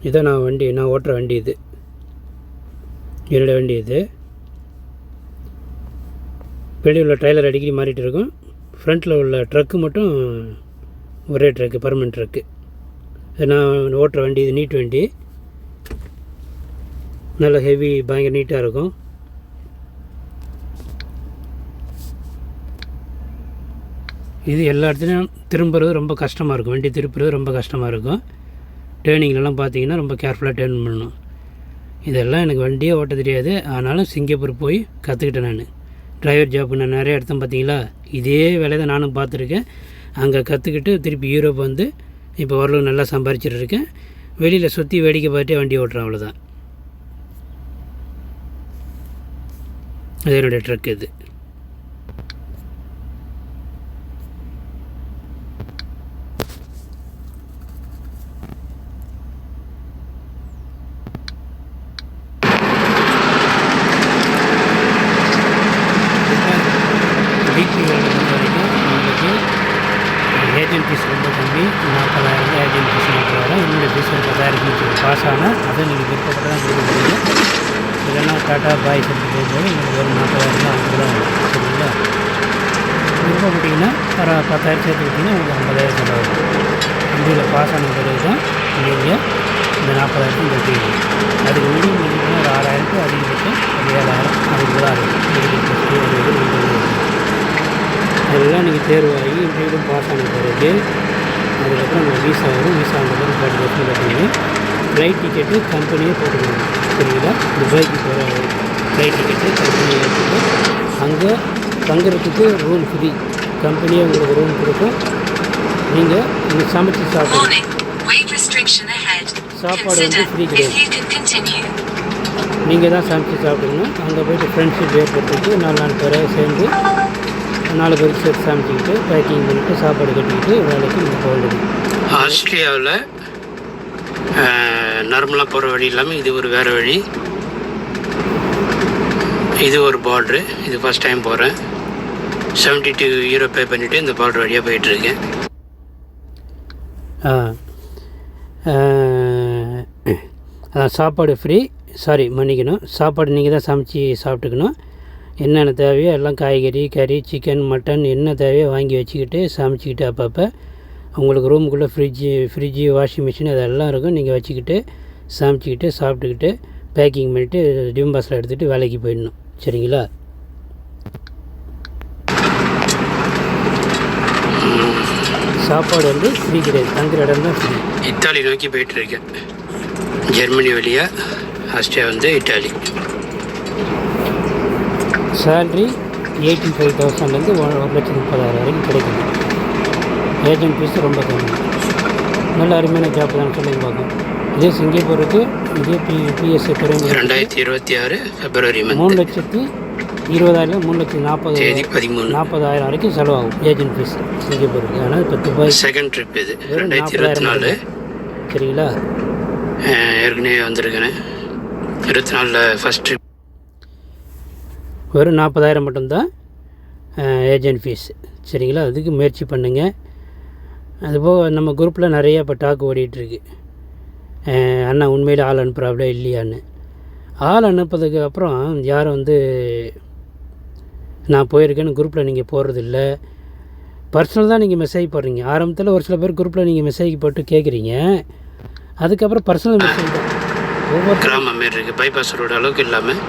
இதான் நான் ஓட்டுற வண்டி. இது என்னோடய வண்டி. இது வெளியே உள்ள ட்ரைலர் அடிக்கடி மாறிட்டு இருக்கும். ஃப்ரண்ட்டில் உள்ள ட்ரக்கு மட்டும் ஒரே ட்ரக்கு, பர்மனெண்ட் ட்ரக்கு. நான் ஓட்டுற வண்டி. இது நீட் வண்டி, நல்ல ஹெவி, பயங்கர நீட்டாக இருக்கும். இது எல்லா இடத்துலையும் திரும்புறது ரொம்ப கஷ்டமாக இருக்கும். வண்டி திருப்புறது ரொம்ப கஷ்டமாக இருக்கும். டேர்னிங்லலாம் பார்த்தீங்கன்னா ரொம்ப கேர்ஃபுல்லாக டேர்ன் பண்ணணும். இதெல்லாம் எனக்கு வண்டியே ஓட்ட தெரியாது. ஆனாலும் சிங்கப்பூர் போய் கற்றுக்கிட்டேன். நான் டிரைவர் ஜாப் நான் நிறைய இடத்த பார்த்தீங்களா, இதே வேலையை தான் நானும் பார்த்துருக்கேன். அங்கே கற்றுக்கிட்டு திருப்பி யூரோப் வந்து இப்போ ஓரளவு நல்லா சம்பாரிச்சிட்டு இருக்கேன். வெளியில் சுற்றி வேடிக்கை பார்த்து வண்டி ஓட்டுறேன், அவ்வளோதான். அது என்னுடைய ட்ரக் இது. டிபி வேல்டு பொறுத்த வரைக்கும் உங்களுக்கு ஏஜென்ட் ஃபீஸ் ரொம்ப கம்மி, 40,000 ஏஜென்ட் ஃபீஸ் 40,000. என்னுடைய ஃபீஸ் ஒரு 10,000 பாஸ் ஆனால் அதை நீங்கள் விருப்பப்பட்டு தான் கொடுக்க முடியும். இல்லைன்னா டாட்டா பாய் சொல்லி போகும்போது உங்களுக்கு ஒரு 40,000 தான் அவங்க தான் வரும். சரிங்களா? விருப்பப்பட்டீங்கன்னா ஒரு 10,000 சேர்த்து விட்டிங்கன்னா உங்களுக்கு 50,000 செலவாகும். வண்டியில் பாஸ் ஆன பிறகு தான் நீங்கள் இந்த 40,000 கட்டுவீங்க. அதுக்கு முடிவு பண்ணிங்கன்னா ஒரு 6,000 அதிகபட்சம் ஒரு 7,000 அதுக்கு தான் இருக்கும். அதெல்லாம் நீங்கள் தேர்வாகி இன்டர்வியூலும் பாஸ் ஆன பிறகு அதுக்கப்புறம் உங்கள் வீசா வரும். வீசா வந்த பிறகு 40 கட்டுவீங்க. ஃப்ளைட் டிக்கெட்டு கம்பெனியே போட்டுக்கணும். சரிங்களா? துபாய்க்கு போகிற ஃப்ளைட் டிக்கெட்டு கம்பெனியை எடுத்துட்டு அங்கே தங்குறதுக்கு ரூம் ஃப்ரீ. கம்பெனியே உங்களுக்கு ரூம் கொடுக்கும். நீங்கள் சமைச்சு சாப்பிடணும். சாப்பாடு வந்து ஃப்ரீ கிடையாது, நீங்கள் தான் சமைச்சு சாப்பிடணும். அங்கே போய்ட்டு ஃப்ரெண்ட்ஷிப் ஏற்படுத்திட்டு 4 பேரை சேர்ந்து 4 பேருக்கு சேர்த்து சமைச்சிக்கிட்டு பேக்கிங் பண்ணிவிட்டு சாப்பாடு கட்டிக்கிட்டு வேலைக்கு நீங்கள் போக முடியும். ஆஸ்திரேலியாவில் நார்மலாக போகிற வழி இல்லாமல் இது ஒரு வேறு வழி. இது ஒரு பார்ட்ரு. இது ஃபஸ்ட் டைம் போகிறேன். 72 யூரோ பே பண்ணிவிட்டு இந்த பார்டர் வழியாக போயிட்டுருக்கேன். சாப்பாடு ஃப்ரீ. மன்னிக்கணும், சாப்பாடு நீங்கள் தான் சமைச்சி சாப்பிட்டுக்கணும். என்னென்ன தேவையோ எல்லாம் காய்கறி, கறி, சிக்கன், மட்டன் என்ன தேவையோ வாங்கி வச்சுக்கிட்டு சமைச்சிக்கிட்டு அப்பப்போ உங்களுக்கு ரூமுக்குள்ளே ஃப்ரிட்ஜு, வாஷிங் மிஷின் அதெல்லாம் இருக்கும். நீங்கள் வச்சுக்கிட்டு சமைச்சிக்கிட்டு சாப்பிட்டுக்கிட்டு பேக்கிங் பண்ணிவிட்டு டிம் பாஸில் எடுத்துகிட்டு வேலைக்கு போயிடணும். சரிங்களா? சாப்பாடு வந்து ஃப்ரீ கிடையாது, தங்குற இடம் தான் ஃப்ரீ. இத்தாலி நோக்கி போயிட்டுருக்கேன். ஜெர்மனி வழியாக ஆஸ்திரியா வந்து இட்டாலி. சேல்ரி 85,000லேருந்து 1,30,000 வரைக்கும் கிடைக்குது. ஏஜென்ட் ஃபீஸ் ரொம்ப கம்மி. நல்ல அருமையான ஜாப் தான் சொல்லி பார்க்கும். இதே சிங்கப்பூருக்கு இதே பிஎஸ்சி துறைமுகம் 2026 பிப்ரவரி 3,20,000 3,40,000 வரைக்கும் செலவாகும் ஏஜென்ட் ஃபீஸ் சிங்கப்பூருக்கு. ஆனால் இப்போ துபாய் செகண்ட் ட்ரிப் இது 2024. சரிங்களா? ஏற்கனவே வந்திருக்கேன் 24 ஃபஸ்ட் ட்ரிப். வெறும் 40,000 மட்டும்தான் ஏஜென்ட் ஃபீஸ். சரிங்களா? அதுக்கு முயற்சி பண்ணுங்கள். அதுபோக நம்ம குரூப்பில் நிறைய இப்போ டாக் ஓடிட்டுருக்கு. அண்ணா உண்மையில் ஆள் அனுப்புகிறாப்ல இல்லையான்னு. ஆள் அனுப்புறதுக்கு அப்புறம் யாரும் வந்து நான் போயிருக்கேன்னு குரூப்பில் நீங்கள் போடுறதில்ல. பர்சனல் தான் நீங்கள் மெசேஜ் போடுறீங்க. ஆரம்பத்தில் ஒரு சில பேர் குரூப்பில் நீங்கள் மெசேஜ் போட்டு கேட்குறீங்க. அதுக்கப்புறம் பர்சனல் மெசேஜ் தான். ஒவ்வொரு கிராமம் மாரி இருக்குது, பைபாஸ் ரோடு அளவுக்கு இல்லாமல்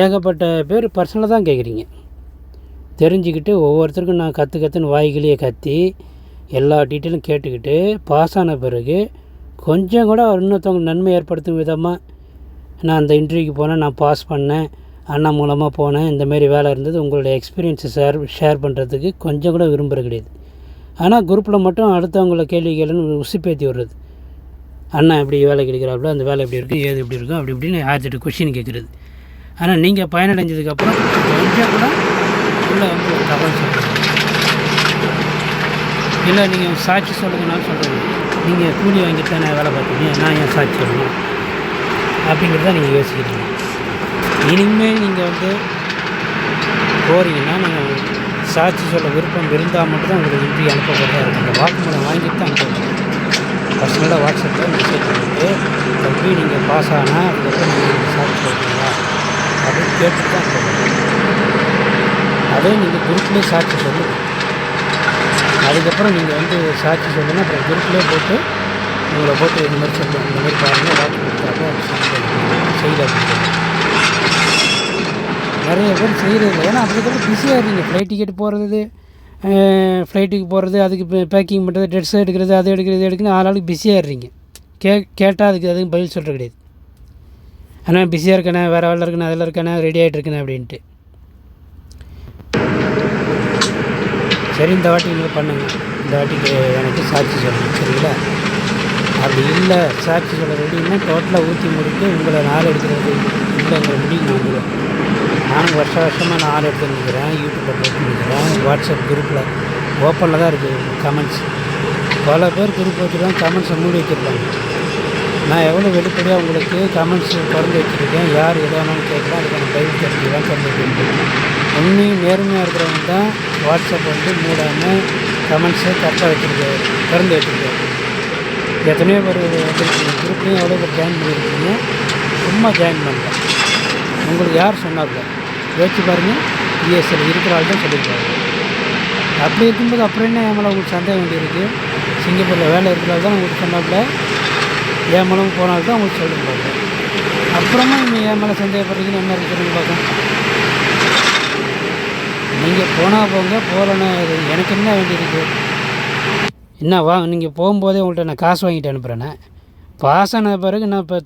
ஏகப்பட்ட பேர் பர்சனலாக தான் கேட்குறீங்க. தெரிஞ்சுக்கிட்டு ஒவ்வொருத்தருக்கும் நான் கற்றுன்னு வாய்களையே கத்தி எல்லா டீட்டெயிலும் கேட்டுக்கிட்டு பாஸ் ஆன பிறகு கொஞ்சம் கூட இன்னொருத்தவங்க நன்மை ஏற்படுத்தும் விதமாக நான் அந்த இன்டர்வியூக்கு போனேன், நான் பாஸ் பண்ணேன், அண்ணா மூலமாக போனேன், இந்தமாரி வேலை இருந்தது, உங்களுடைய எக்ஸ்பீரியன்ஸை ஷேர் பண்ணுறதுக்கு கொஞ்சம் கூட விரும்புகிற கிடையாது. ஆனால் குரூப்பில் மட்டும் அடுத்தவங்கள கேள்வி கேளுன்னு உசுப்பேற்றி விடுறது. அண்ணா எப்படி வேலை கிடைக்கிறாப்புல, அந்த வேலை எப்படி இருக்குது, ஏது எப்படி இருக்கும், அப்படி இப்படின்னு 1008 கொஷின் கேட்குறது. ஆனால் நீங்கள் பயனடைஞ்சதுக்கப்புறம் கொஞ்சம் கூட உள்ளே வந்து ஒரு தகவல் சொல்கிறது இல்லை. நீங்கள் சாட்சி சொல்லுங்கன்னு சொல்கிறது. நீங்கள் கூலி வாங்கிட்டு தானே வேலை பார்த்தீங்க, நான் ஏன் சாட்சி சொல்லணும் அப்படிங்கிறத நீங்கள் யோசிக்கிறீங்க. இனிமேல் நீங்கள் வந்து போகிறீங்கன்னா நீங்கள் சாட்சி சொல்ல விருப்பம் இருந்தால் மட்டும்தான் உங்களுக்கு இன்ட்ரி அனுப்பப்பட்டதாக இருக்கும். அந்த வாக்குமூலம் வாங்கிட்டு தான் அனுப்பணும். பர்சனலாக வாட்ஸ்அப்பில் மெசேஜ் பண்ணிவிட்டு தம்பி நீங்கள் பாஸ் ஆனால் அதுக்கப்புறம் நீங்கள் சாட்சி சொல்கிறீங்களா அப்படின்னு கேட்டு தான் அனுப்பணும். அதே நீங்கள் குரூப்லேயே சாட்சி சொல்லுங்கள். அதுக்கப்புறம் நீங்கள் வந்து சாட்சி சொல்லணும். அப்புறம் குரூப்லேயே போட்டு உங்களை போட்டு இந்த மாதிரி சொல்லுங்கள், இந்த மாதிரி பாருங்கள் வாக்கு கொடுத்தாக்க செய்யல அப்படின்னு நிறைய பேர் செய்கிறது. ஏன்னா அதுக்கப்புறம் பிஸியாக இருக்கீங்க. ஃப்ளைட் டிக்கெட் போகிறது, ஃப்ளைட்டுக்கு போகிறது, அதுக்கு பேக்கிங் பண்ணுறது, ட்ரெஸ் எடுக்கிறது, அது எடுக்கிறது எடுக்கணும். ஆளாளுக்கு பிஸியாக இருறீங்க. கேட்டால் அதுக்கு பதில் சொல்கிறது கிடையாது. ஆனால் பிஸியாக இருக்கேனே, வேறு வேலை இருக்கேனே, அதில் இருக்கேனே, ரெடி ஆகிட்டு இருக்கேனே அப்படின்ட்டு. சரி, இந்த வாட்டி நீங்கள் பண்ணுங்கள். இந்த வாட்டிக்கு எனக்கு சாட்சி சொல்லணும். சரிங்களா? அப்படி இல்லை சாட்சி சொல்ல ரெடின்னா டோட்டலாக ஊற்றி முடித்து உங்களை நாள் எடுக்கிறது இல்லைங்கிற முடிவு நான் வந்துடுவேன். நானும் வருஷமாக நான் ஆள் எடுத்து நிற்கிறேன், யூடியூப்பில் போட்டு நிற்கிறேன், வாட்ஸ்அப் குரூப்பில் ஓப்பனில் தான் இருக்குது கமெண்ட்ஸ். பல பேர் குரூப் வச்சுருக்காங்க, கமெண்ட்ஸை மூடி வச்சுருப்பாங்க. நான் எவ்வளோ வெளிப்படையாக உங்களுக்கு கமெண்ட்ஸ் திறந்து வச்சுருக்கேன், யார் எதை வேணாலும் கேட்கலாம், அதுக்கான பதில் தெரிஞ்சுக்கலாம் திறந்து வச்சுருக்கேன். உண்மையும் நேர்மையாக இருக்கிறவங்க தான் வாட்ஸ்அப் மூடாமல் கமெண்ட்ஸை கரெக்டாக வச்சுருக்கேன், திறந்து வச்சுருக்கேன். எத்தனையோ பேர் வந்துருக்கீங்க, குரூப்லேயும் எவ்வளோ பேர் ஜாயின் பண்ணியிருக்கீங்க, சும்மா ஜாயின் பண்ணலாம். உங்களுக்கு யார் சொன்னார்ல யோசிச்சு பாருங்கள், பிஎஸ்எல் இருக்கிற ஆள் தான் சொல்லியிருக்காங்க. அப்படி இருக்கும்போது அப்புறம் என்ன ஏன் மேலே உங்களுக்கு சந்தேகம் வேண்டி இருக்குது? சிங்கப்பூரில் வேலை இருக்கிறாள் தான் உங்களுக்கு சொன்னாப்புல, என் மேலே போனால்தான் உங்களுக்கு சொல்லியிருப்பாங்க. அப்புறமா நீங்கள் என் மேலே சந்தேகப்படுறீங்கன்னு என்ன இருக்குதுன்னு பார்க்கணும். நீங்கள் போனால் போங்க, போகலன்னா எனக்கு என்ன வேண்டியிருக்கு? என்ன வாங்க, நீங்கள் போகும்போதே உங்கள்கிட்ட நான் காசு வாங்கிட்டு அனுப்புகிறேன்னே. பாஸ் ஆன பிறகு நான் இப்போ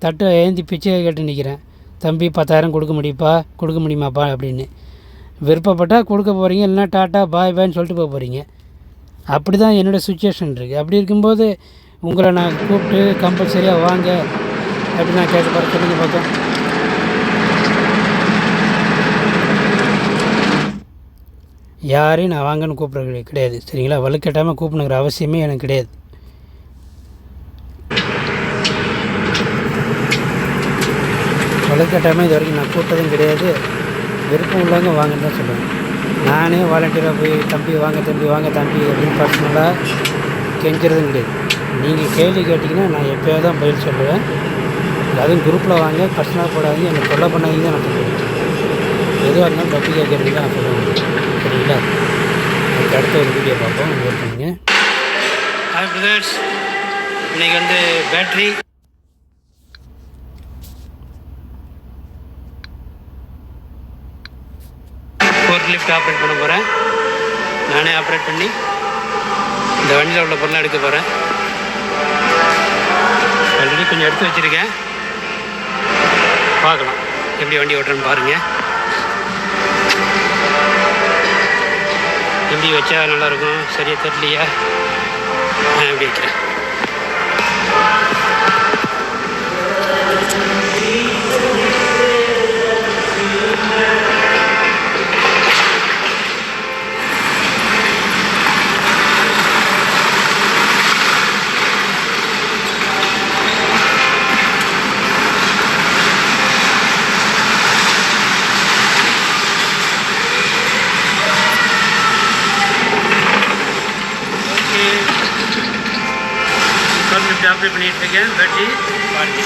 தட்டு ஏந்தி பிச்சை கேட்டு நிற்கிறேன், தம்பி 10,000 கொடுக்க முடியுமாப்பா அப்படின்னு. விருப்பப்பட்டால் கொடுக்க போகிறீங்க, இல்லைனா டாட்டா பாய் பாய்ன்னு சொல்லிட்டு போக போகிறீங்க. அப்படி தான் என்னோடய சுச்சுவேஷன் இருக்குது. அப்படி இருக்கும்போது உங்களை நான் கூப்பிட்டு கம்பல்சரியாக வாங்க அப்படி நான் கேட்க போகிறேன். சொல்லுங்க பார்ப்போம். யாரையும் நான் வாங்கன்னு கூப்பிட்றது கிடையாது, சரிங்களா? வலுக்கட்டாமல் கூப்பிடுங்கிற அவசியமே எனக்கு கிடையாது. வலுக்கட்டாமல் இது வரைக்கும் நான் கூப்பிட்டதும் கிடையாது. விருப்பம் உள்ளவங்க வாங்கன்னு தான் சொல்லுவேன். நானே வாலண்டியராக போய் தம்பி வாங்க தம்பி அப்படின்னு பர்சனலாக கெஞ்சுறதும் கிடையாது. நீங்கள் கேள்வி கேட்டிங்கன்னா நான் எப்போயோ தான் பதில் சொல்லுவேன். அதுவும் குரூப்பில் வாங்க, பர்சனலாக போடாதீங்க, என்னை தொல்லை பண்ணாதீங்க தான் நான் சொல்லுவேன். எதுவாக இருந்தாலும் தப்பி கேட்குறதுக்கு தான் நான் சொல்லுவேன், சரிங்களா? அதுக்கு அடுத்த ஒரு வீடியோ பார்ப்போம், வெயிட் பண்ணுங்க. ஹாய் பிரதர்ஸ், இன்றைக்கி பேட்ரி ஃபோர்க் லிஃப்ட் ஆப்ரேட் பண்ண போகிறேன். நானே ஆப்ரேட் பண்ணி இந்த வண்டியில் உள்ள பொருளை எடுக்க போகிறேன். ஆல்ரெடி கொஞ்சம் எடுத்து வச்சுருக்கேன், பார்க்கலாம் எப்படி வண்டி ஓட்டுறேன்னு பாருங்கள். எப்படி வச்சா நல்லாயிருக்கும், சரியாக தெரியலையா? நான் எப்படி வைக்கிறேன். ஆப்ரேட் பண்ணிகிட்டு இருக்கேன். பேட்டரி பாருங்க.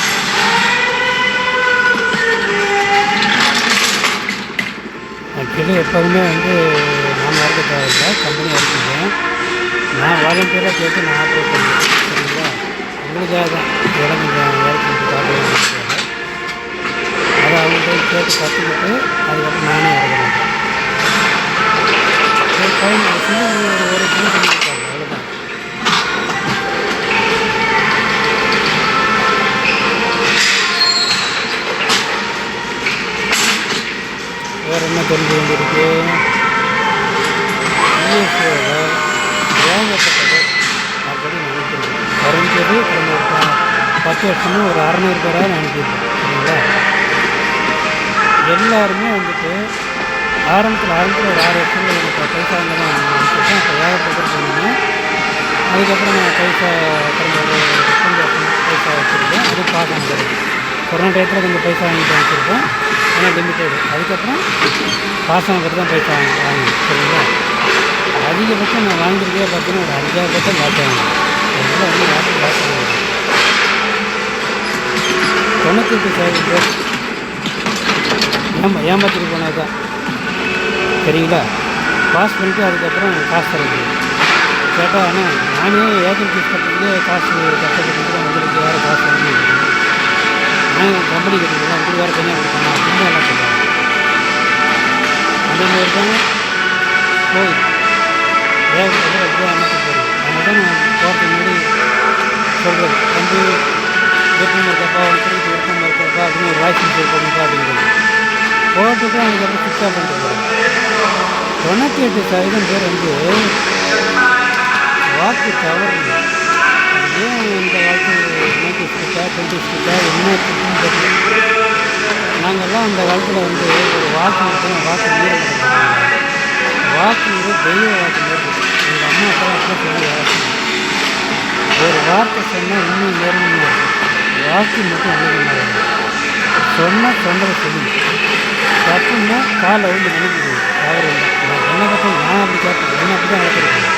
ஆக்சுவலி எப்போதுமே நான் இருக்க தேவையில்லை, கம்பெனி இருக்குங்க. நான் வாலண்டியராக கேட்டு நான் ஆப்ரேட் பண்ணுறேன், சரிங்களா? உங்களுக்காக தான் இடம் கொஞ்சம் வேலைக்கு ஆப்ரேட் அதை அவங்கள்ட்ட கேட்டு கற்றுக்கிட்டு அதுக்கப்புறம் நானே இறக்க மாட்டேன். ஒரு கிலோ பண்ணியிருக்காங்க, அவ்வளோதான். வேறு என்ன தெரிஞ்ச வேண்டியிருக்கு? பிஎஸ்ஓவில் ஏகப்பட்டது அப்படி நினைக்கிறேன். குறைஞ்சது கடந்த 10 வருஷமே ஒரு 600 பேராக அனுப்பியிருக்கேன், சரிங்களா? எல்லாருமே ஆரம்பத்தில் ஒரு 6 வருஷத்தில் எனக்கு பைசா வாங்க தான் அனுப்பிச்சிருக்கேன். அப்போ ஏகப்பட்ட சொன்னீங்க. அதுக்கப்புறம் நான் பைசா கடந்த ஒரு 5 வருஷம் பைசா வச்சுருக்கேன். அது பார்க்க முடியாது. கொரோனா டயத்தில் கொஞ்சம் பைசா வாங்கிட்டு வச்சுருக்கேன், ஆனால் லிமிட்டடு. அதுக்கப்புறம் பாஸ் ஆகிறது தான் பைசா வாங்கி, சரிங்களா? அதிகபட்சம் நான் வாங்கியிருக்கே பார்த்தீங்கன்னா ஒரு 5,000 பட்சம் லாஸ் ஆகும். அதனால் யாரும் லாஸ் ஆகும். 98% பேர் ஏமாற்றிட்டு போனது தான், சரிங்களா? பாஸ் பண்ணிவிட்டு அதுக்கப்புறம் காசு தரது கேட்டால். ஆனால் நானே ஏஜென்ட் ஃபீஸ் கட்டுறதுக்கே காசு கஷ்டப்பட்டு உங்களுக்கு வேறு காசு வாங்கி நான் கம்பெனி கட்டிக்கலாம், உங்களுக்கு வேறு தனியாக கொடுக்கணும் அப்படின்னு எல்லாம் சொல்லுவாங்க. அந்த மாதிரி தான் போகுது. ஏகப்பட்ட அப்படியே ஏமாற்றி போயிடுது. அதனால தான் நான் போகிறதுக்கு முன்னாடி சொல்கிறது, வந்து விருப்பம் இருக்கப்பா, உங்களுக்கு விருப்பம் இருக்கப்பா அப்படின்னு ஒரு வாய்ஸ் மெசேஜ் பண்ணுப்பா அப்படிங்கிறது போட்டுட்டு அதுக்கப்புறம் சுவிட்ச் ஆஃப் பண்ணிட்டு போகிறேன். 98% பேர் வாக்கு தவறு ஏன் இந்த காலத்து நோட்டி ஸ்ட்ரிக்டா 20 ஸ்ட்ரிக்டா என்ன ஸ்ட்ரிக்ட்னு தெரியல. நாங்கள்லாம் அந்த காலத்தில் வந்து ஒரு வாக்கு கொடுத்தோம், வாக்கு மீற மாட்டோம். வாக்கு தெய்வ வாக்கு மாரி. எங்கள் அம்மா அப்பா அப்பா சொல்லி வளர்க்கணும். ஒரு வார்த்தை சொன்னால் இன்னும் நேர்மையாக இருக்கும். வாக்கு மட்டும் அமைதியாக சொன்னால் சொன்னதை சொல்லி தப்புன்னா காலை வந்து நினைக்கிறது தவறு இல்லை. என்ன பக்கம் நான் அப்படி கேட்பேன், என்ன அப்படி தான் வளர்த்துருக்கேன்.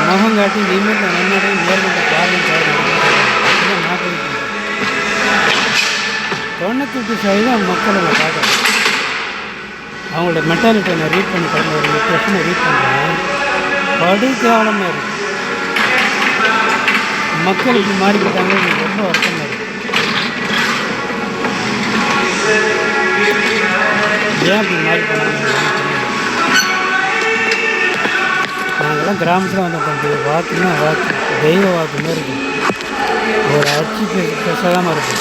முகம் காட்டி நிமிர்ந்த நன்னடையும் நேர்மன்ற பார்வையும் தவறு அப்படிதான் நான் போயிட்டு 98% மக்களை நான் பார்க்குறேன். அவங்களோட மென்டாலிட்டியை நான் ரீட் பண்ணி தரேன். ஒரு 8 வருஷம் ரீட் பண்ணுறேன். படு கேவலமாக இருக்குது. மக்கள் இப்படி மாறிக்கிட்டாங்க. எனக்கு ரொம்ப வருத்தமாக இருக்குது. ஏன் அப்படி மாறி போனாங்க? நாங்கள்லாம் கிராமத்தில் வந்த தம்பி வாக்குன்னா வாக்கு தெய்வ வாக்கு மாதிரி இருக்குது. ஒரு அச்சு பேசாமல் இருக்குது.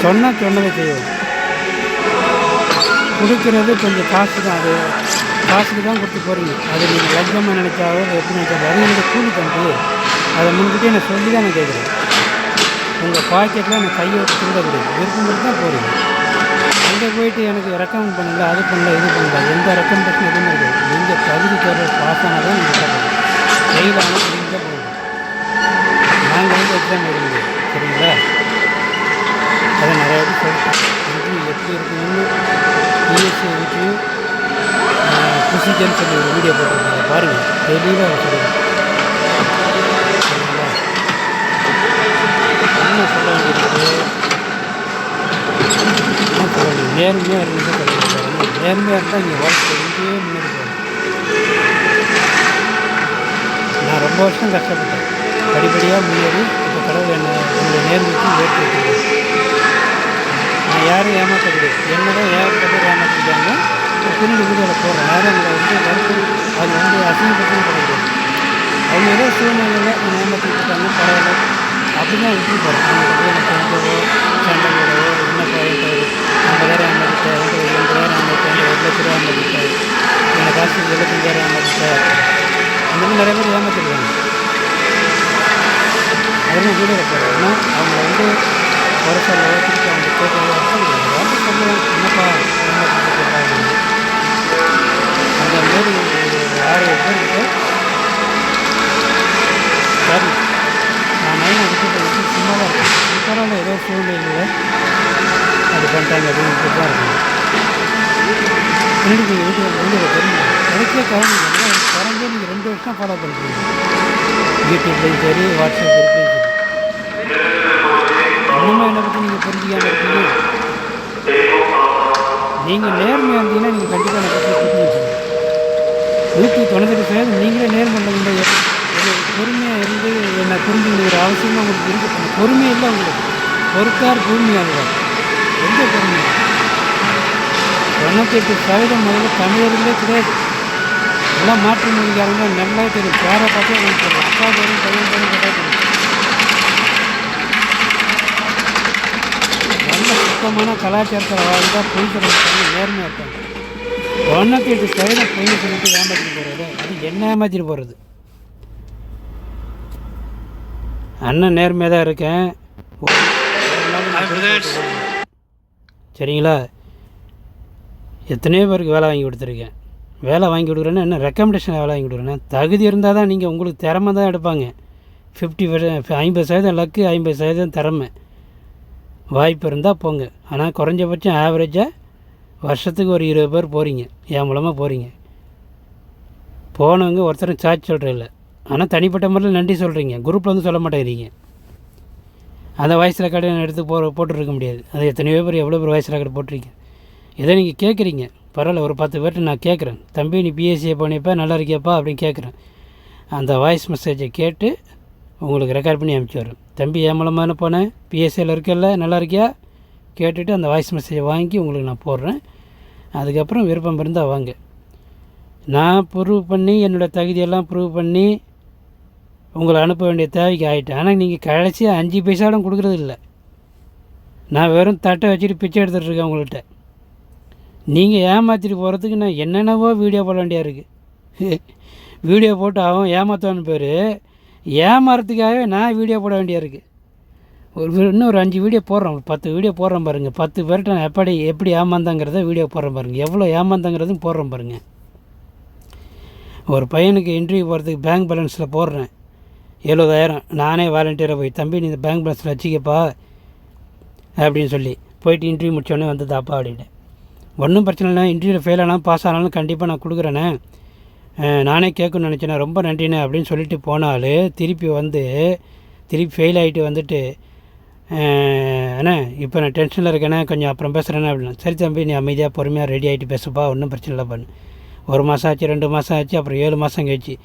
சொன்னால் சொன்னதை செய்வோம். கொடுக்குறது கொஞ்சம் காசு தான். அது காசுக்கு தான் கொடுத்து போகிறீங்க. அது நீங்கள் லட்சமாக நினச்சாவோ எப்படி நினச்சாவோ அது எனக்கு கூலி தம்பி. அதை முன்கிட்டே நான் சொல்லி தான் நான் கேட்குறேன். உங்கள் பாக்கெட்டில் நான் கையை விட்டு திருட கிடையாது. விருப்பம் தான் போகிறீங்க. அங்கே போயிட்டு எனக்கு ரெக்கமெண்ட் பண்ணல, அது பண்ணல, இது பண்ணல, எந்த ரெக்கமெண்டேஷன் எதுவுமே இருக்குது. நீங்கள் தகுதி தேர்வு பாஸ் ஆனால் தான் நீங்கள் போகணும். ஃபெயில் ஆனால் நீங்கள் தான் போகணும். நாங்கள் வந்து எக்ஸாம் எழுதுங்க சரிங்களா? அதை நிறைய பேர் சொல்லிட்டேன். இன்டர்வியூ எப்படி இருக்குதுன்னு பிஎஸ்சி இன்டர்வியூ ப்ரொசீஜர்னு சொல்லி ஒரு வீடியோ போட்டிருக்காங்க. பாருங்கள், தெளிவாக சொல்லுங்கள் சரிங்களா? என்ன சொல்ல வேண்டியிருக்கு, என்ன சொல்ல வேண்டியது, நேர்மையாக இருந்து சொல்லியிருக்காரு. நேர்மையாக இருந்தால் இங்கே வாழ்க்கை இங்கேயே முன்னாடி போகணும். நான் ரொம்ப வருஷம் கஷ்டப்பட்டேன். படிப்படியாக முன்னேறி இப்போ கடவுள் என்னுடைய நேர்மைக்கு ஏற்றி வைக்கிறது. நான் யாரும் ஏமாற்ற கிடையாது. என்ன தான் ஏகப்பட்ட பேர் ஏமாற்றிருக்காங்க. பின்னாடி வீடியோவில் போடுறேன். யாரும் அவங்களை வந்து வறுத்து அது வந்து அசிங்கப்பட்டு கிடையாது. அவங்க ஏதோ சூழ்நிலையில் அவங்க ஏமாற்றிருக்காங்க, பரவாயில்ல அப்படி தான் விட்டு போகிறேன். அவங்கள்ட்ட போய் எனக்கு தெரிஞ்சவோ சண்டை போடவோ என்ன பயிர் 50,000 ஏமாற்றிட்டேன், 2,000 ஏமாற்றிட்டேன், 1,00,000 ஏமாற்றிட்டேன், என்னை காசு 75,000 ஏமாற்றிட்டேன். இந்த மாதிரி நிறைய பேர் ஏமாற்றிருக்காங்க. அதெல்லாம் வீடியோவில் போடுறேன். ஏன்னா அவங்கள வந்து குறை சொல்லவோ திருப்பி அவங்க கேட்கவோ வந்து சொல்லுவேன். என்னப்பா ஏமாற்றிட்டு கேட்பாங்க. அந்த மாரி 6-7 பேர்கிட்ட சரி நான் மைனை விட்டுட்டு சும்மா தான் இருக்கேன். பரவாயில்ல ஏதோ சூழ்நிலையில் அது பண்ணிட்டாங்க அப்படின்னு தான் இருக்கேன். பின்னாடி நீங்கள் வீடியோ தெரியும். எனக்கே குறைஞ்சி குறைஞ்சே நீங்கள் 2 வருஷம் ஃபாலோ பண்ணுறீங்க. யூடியூப்லேயும் சரி, வாட்ஸ்அப் இருக்குலையும் சரி. இன்னுமே என்னை பற்றி நீங்கள் புரிஞ்சிக்காமல் இருக்கீங்க. நீங்கள் நேர்மையாக இருந்தீங்கன்னா நீங்கள் கண்டிப்பாக என்னை பற்றி புரிஞ்சுக்கணும். 198% நீங்களே நேர்மை இல்லை. பொறுமையாக இருந்து என்னை புரிஞ்சுக்கிற அவசியமாக உங்களுக்கு இருக்குது. பொறுமை இல்லை உங்களுக்கு. பொறுத்தார் பூமியாக எந்த பொறுமை? 98% முதல்ல தமிழர்களே கிடையாது. எல்லாம் மாற்று மொழிக்காரங்க நல்லா தெரியும். பேரை பார்த்தே உங்களுக்கு தெரியும். அப்பா பேரும் பையன் பேரும் கேட்டால் தெரியும். நல்ல சுத்தமான கலாச்சாரத்தில் வாழ்ந்தால் பொய் சொல்லிட்டு நேர்மையாக இருக்காங்க. 98% பொய் சொல்லிட்டு ஏமாற்றிட்டு போகிறது. அது என்ன ஏமாற்றிட்டு போகிறது? அண்ணன் நேர்மையாக தான் இருக்கேன் சரிங்களா? எத்தனையோ பேருக்கு வேலை வாங்கி கொடுத்துருக்கேன். வேலை வாங்கி கொடுக்குறேன்னா என்ன ரெக்கமெண்டேஷன் வேலை வாங்கி கொடுக்குறேன்னா தகுதி இருந்தால் தான் நீங்கள் உங்களுக்கு திறமை தான் எடுப்பாங்க. 50% லக்கு, 50% திறமை. வாய்ப்பு இருந்தால் போங்க. ஆனால் குறைஞ்சபட்சம் ஆவரேஜாக வருஷத்துக்கு ஒரு 20 பேர் போகிறீங்க. என் மூலமாக போகிறீங்க. போனவங்க ஒருத்தரும் சார்ஜ் சொல்கிறதில்ல. ஆனால் தனிப்பட்ட முறையில் நன்றி சொல்கிறீங்க. குரூப்பில் வந்து சொல்ல மாட்டேங்கிறீங்க. அந்த வாய்ஸ் ரெக்கார்டு எடுத்து போட்டுருக்க முடியாது. அது எத்தனையோ பேர் எவ்வளோ பேர் வாய்ஸ் ரெக்கார்டு போட்டிருக்கீங்க. இதை நீங்கள் கேட்குறீங்க. பரவாயில்ல, ஒரு 10 பேர்கிட்ட நான் கேட்குறேன். தம்பி நீ பிஎஸ்சியை பண்ணிப்பா நல்லா இருக்கியாப்பா அப்படின்னு கேட்குறேன். அந்த வாய்ஸ் மெசேஜை கேட்டு உங்களுக்கு ரெக்கார்ட் பண்ணி அனுப்பிச்சி வரேன். தம்பி என் மூலமாக போனேன், பிஎஸ்சியில் இருக்கல நல்லா இருக்கியா கேட்டுட்டு அந்த வாய்ஸ் மெசேஜை வாங்கி உங்களுக்கு நான் போடுறேன். அதுக்கப்புறம் விருப்பம் இருந்தால் வாங்க. நான் ப்ரூவ் பண்ணி என்னோடய தகுதியெல்லாம் ப்ரூவ் பண்ணி உங்களை அனுப்ப வேண்டிய தேவைக்கு ஆகிட்டேன். ஆனால் நீங்கள் கடைசியாக 5 பைசாலும் கொடுக்குறது இல்லை. நான் வெறும் தட்டை வச்சுட்டு பிச்சை எடுத்துகிட்ருக்கேன் உங்கள்கிட்ட. நீங்கள் ஏமாற்றிட்டு போகிறதுக்கு நான் என்னென்னவோ வீடியோ போட வேண்டியா இருக்குது. வீடியோ போட்டு அவன் ஏமாத்தவன் பேர், ஏமாறதுக்காகவே நான் வீடியோ போட வேண்டியா இருக்குது. இன்னும் ஒரு 5 வீடியோ போடுறோம், 10 வீடியோ போடுறோம் பாருங்கள். 10 பேர்கிட்ட நான் எப்படி ஏமாந்தாங்கிறத வீடியோ போடுறேன் பாருங்கள். எவ்வளோ ஏமாந்தாங்கிறதும் போடுறோம் பாருங்கள். ஒரு பையனுக்கு இன்டர்வியூ போகிறதுக்கு பேங்க் பேலன்ஸில் போடுறேன் 70,000. நானே வாலண்டியராக போய், தம்பி நீ இந்த பேங்க் பேலன்ஸில் வச்சுக்கப்பா அப்படின்னு சொல்லி போயிட்டு இன்டர்வியூ முடிச்சோடனே வந்து தாப்பா அப்படின்ட்டு. ஒன்றும் பிரச்சனை இல்லை, இன்டர்வியூவில் ஃபெயில் ஆனாலும் பாஸ் ஆனாலும் கண்டிப்பாக நான் கொடுக்குறேனே, நானே கேட்கணும்னு நினச்சேனே, ரொம்ப நன்றிண்ணே அப்படின்னு சொல்லிட்டு போனாலே திருப்பி ஃபெயில் ஆகிட்டு வந்துட்டு, அண்ணா இப்போ நான் டென்ஷனில் இருக்கேனே, கொஞ்சம் அப்புறம் பேசுகிறேண்ணே அப்படின்னா. சரி தம்பி நீ அமைதியாக பொறுமையாக ரெடி ஆகிட்டு பேசுப்பா, ஒன்றும் பிரச்சனை இல்லை பண்ணு. 1 மாதம் ஆச்சு, 2 மாதம் ஆச்சு, அப்புறம் 7 மாதம் கழிச்சு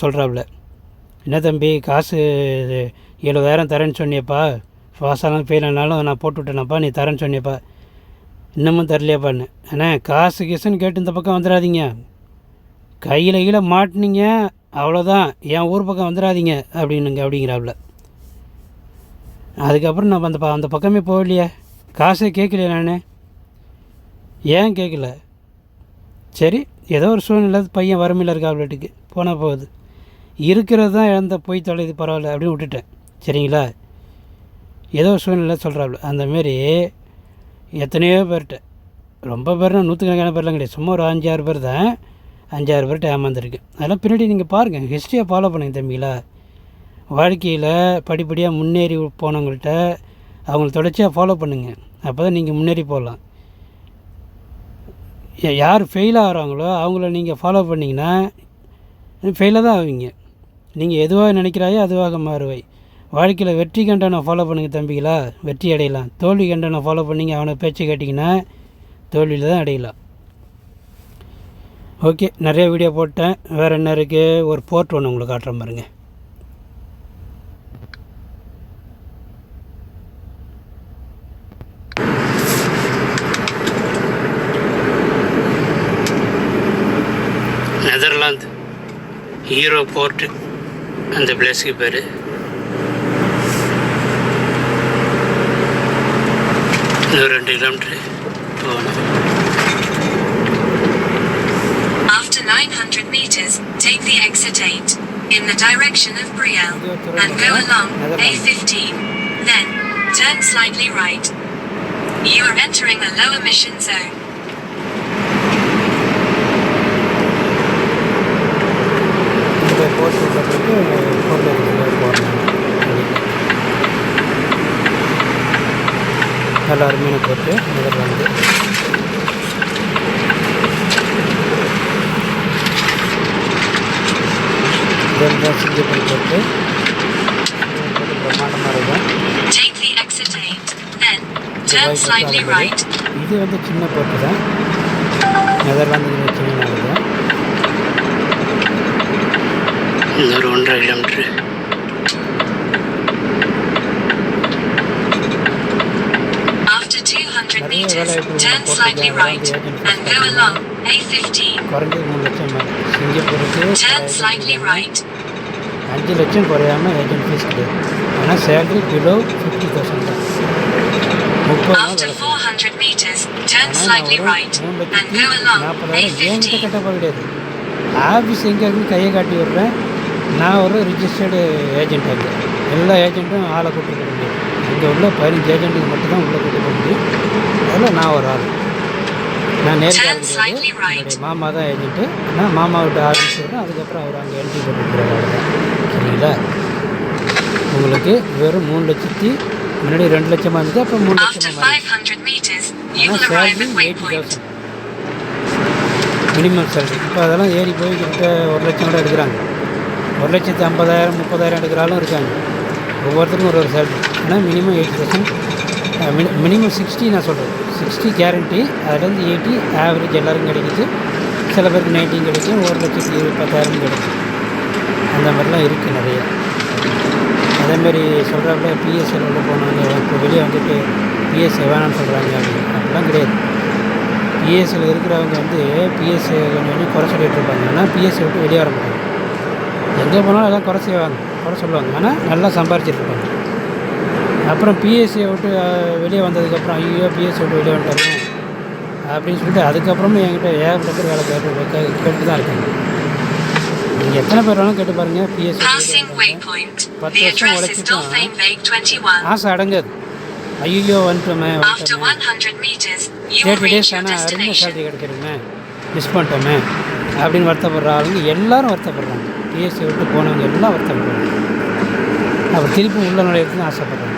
சொல்கிறாப்புல, என்ன தம்பி காசு 70,000 தரேன்னு சொன்னியப்பா, பாஸ் ஆனாலும் ஃபெயில் ஆனாலும் நான் போட்டு விட்டேனப்பா, நீ தரேன்னு சொன்னியப்பா, இன்னமும் தரலையாப்பான்னு. அண்ணா காசு கிசுன்னு கேட்டு இந்த பக்கம் வந்துடாதீங்க, கையில் மாட்டினீங்க அவ்வளோதான், என் ஊர் பக்கம் வந்துடாதீங்க அப்படிங்கிறாப்புல. அதுக்கப்புறம் நான் அந்த பக்கமே போகலையே, காசே கேட்கலையே நான். ஏன் கேட்கல? சரி ஏதோ ஒரு சூழ்நிலை பையன் வறுமையில் இருக்காப்புலட்டுக்கு போனால் போகுது, இருக்கிறது தான் இழந்த போய் தொலைது பரவாயில்ல அப்படின்னு விட்டுட்டேன். சரிங்களா, ஏதோ சூழ்நிலை சொல்கிறாப்புல. அந்தமாரி எத்தனையோ பேர்கிட்ட, ரொம்ப பேர்னா 100கணக்கான பேர்லாம் கிடையாது, சும்மா ஒரு 5-6 பேர் தான், 5-6 பேர்கிட்ட ஏமாந்துருக்கு. அதெல்லாம் பின்னாடி நீங்கள் பாருங்கள், ஹிஸ்ட்ரியை ஃபாலோ பண்ணுங்க தம்பிங்களா. வாழ்க்கையில் படிப்படியாக முன்னேறி போனவங்கள்ட்ட அவங்கள தொடர்ச்சியாக ஃபாலோ பண்ணுங்கள், அப்போ தான் நீங்கள் முன்னேறி போகலாம். யார் ஃபெயில் ஆகிறாங்களோ அவங்கள நீங்கள் ஃபாலோ பண்ணிங்கன்னா ஃபெயிலாக தான் ஆவீங்க. நீங்கள் எதுவாக நினைக்கிறாயோ அதுவாக மாறுவாய். வாழ்க்கையில் வெற்றி கண்டவனை ஃபாலோ பண்ணுங்கள் தம்பிகளா, வெற்றி அடையலாம். தோல்வி கண்டவனை ஃபாலோ பண்ணிங்க அவனை பேச்சு கேட்டிங்கன்னா தோல்வியில் தான் அடையலாம். ஓகே, நிறைய வீடியோ போட்டேன், வேறு என்ன இருக்குது, ஒரு போர்ட் ஒன்று உங்களுக்கு காட்டுறேன் பாருங்கள். நெதர்லாந்து ஹீரோ போர்ட்டு அந்த பிளேஸுக்கு பேர். இன்னும் 2 கிலோமீட்டர் போகணும். After 900 meters, take the exit 8 in the direction of Brielle and go along A15. Then, turn slightly right. You are entering a low emission zone. நல்லா அருமையான போட்டு நெதர்லாந்து. இதெல்லாம் சிங்கப்பூர் போட்டு பிரமாண்டமாக இருக்கும். இது வந்து சின்ன போட்டு தான், நெதர்லாந்து சின்ன நாடு தான். இன்னொரு 1.5 kilometre. After 200 meters, turn slightly right and go along A15. குறைஞ்சது 3 லட்சம் மேலே சிங்கப்பூருக்கு. Turn slightly right. 5 லட்சம் குறையாமல் ஏஜென்ட் ஃபீஸ் கிடையாது. ஆனால் சேலரி பிலோ 50,000 தான். 30 After 400 meters, turn slightly right and go along A15. என்கிட்ட கட்டப்போ கிடையாது. ஆஃபீஸ் எங்கே இருக்குன்னு கையை காட்டி விடுறேன். நான் ஒரு ரிஜிஸ்டர்டு ஏஜென்ட். அங்கே எல்லா ஏஜென்ட்டும் ஆளை கூப்பிட்டு போக முடியாது. இங்கே உள்ள 15 ஏஜென்ட்டுக்கு மட்டும்தான் உள்ளே கூப்பிட்டு போக முடியும். அதில் நான் ஒரு ஆள். நான் நேரடியாக என்னுடைய மாமா தான் ஏஜென்ட்டு. நான் மாமாவிட்ட ஆரம்பிச்சுடுறேன், அதுக்கப்புறம் அவர் அங்கே என்ட்ரி போட்டுருக்குறாரு. அவ்வளோதான். சரிங்களா, உங்களுக்கு வெறும் 3 லட்சத்தி முன்னாடி 2 லட்சமாக இருந்தது, அப்புறம் 3 லட்சமாக ஆனால் சேலரி 80,000 மினிமம் சேலரி. இப்போ அதெல்லாம் ஏறி போய் கிட்ட 1 லட்சம் கூட எடுக்கிறாங்க. 1,50,000 30,000 எடுக்கிறாலும் இருக்காங்க. ஒவ்வொருத்தருக்கும் ஒரு சேலரி. ஆனால் மினிமம் 80,000, மினிமம் 60 நான் சொல்கிறேன். 60 கேரண்டி. அதுலேருந்து 80 ஆவரேஜ் எல்லாருக்கும் கிடைக்குது. சில பேருக்கு 90 கிடைக்கும், 1,10,000 கிடைக்கும். அந்த மாதிரிலாம் இருக்குது நிறைய. அதேமாரி சொல்கிறாப்புல பிஎஸ்எல் உள்ள போனாங்க, இப்போ வெளியே வந்துட்டு பிஎஸ்எல் வேணாம்னு சொல்கிறாங்க அப்படின்னு. அப்படிலாம் கிடையாது. பிஎஸ்சியில் இருக்கிறவங்க வந்து பிஎஸ்சி கொஞ்சம் குறை சொல்லிகிட்டு இருப்பாங்க. ஆனால் பிஎஸ்சி விட்டு வெளியே வர மாட்டாங்க. எங்கே போனாலும் எல்லாம் குறை சொல்லுவாங்க. ஆனால் நல்லா சம்பாரிச்சிட்ருப்பாங்க. அப்புறம் பிஎஸ்சியை விட்டு வெளியே வந்ததுக்கப்புறம் ஐயோ பிஎஸ்சி விட்டு வெளியே வந்துட்டாங்க அப்படின்னு சொல்லிட்டு அதுக்கப்புறமும் என்கிட்ட ஏகப்பட்ட பேர் வேலை கேட்டு தான் இருக்காங்க. நீங்கள் எத்தனை பேர் வேணாலும் கேட்டு பாருங்கள். BSc Passing waypoint. 10 The வருஷம் address is உழைச்சிட்டா Dolphin Vague 21. ஆசை அடங்காது. ஐயோ வந்துட்டோமே After 100 meters, you will 30 reach days your ஆனால் அருமை destination. சேலரி கிடைக்கிறோமே, மிஸ் பண்ணிட்டோமே அப்படின்னு வருத்தப்படுற ஆளுங்க எல்லாரும் வருத்தப்படுறாங்க. பிஎஸ்சி விட்டு போனவங்க எல்லாம் வருத்தப்படுறாங்க. அப்புறம் திருப்பி உள்ள நுழையிறதுன்னு ஆசைப்படுறாங்க.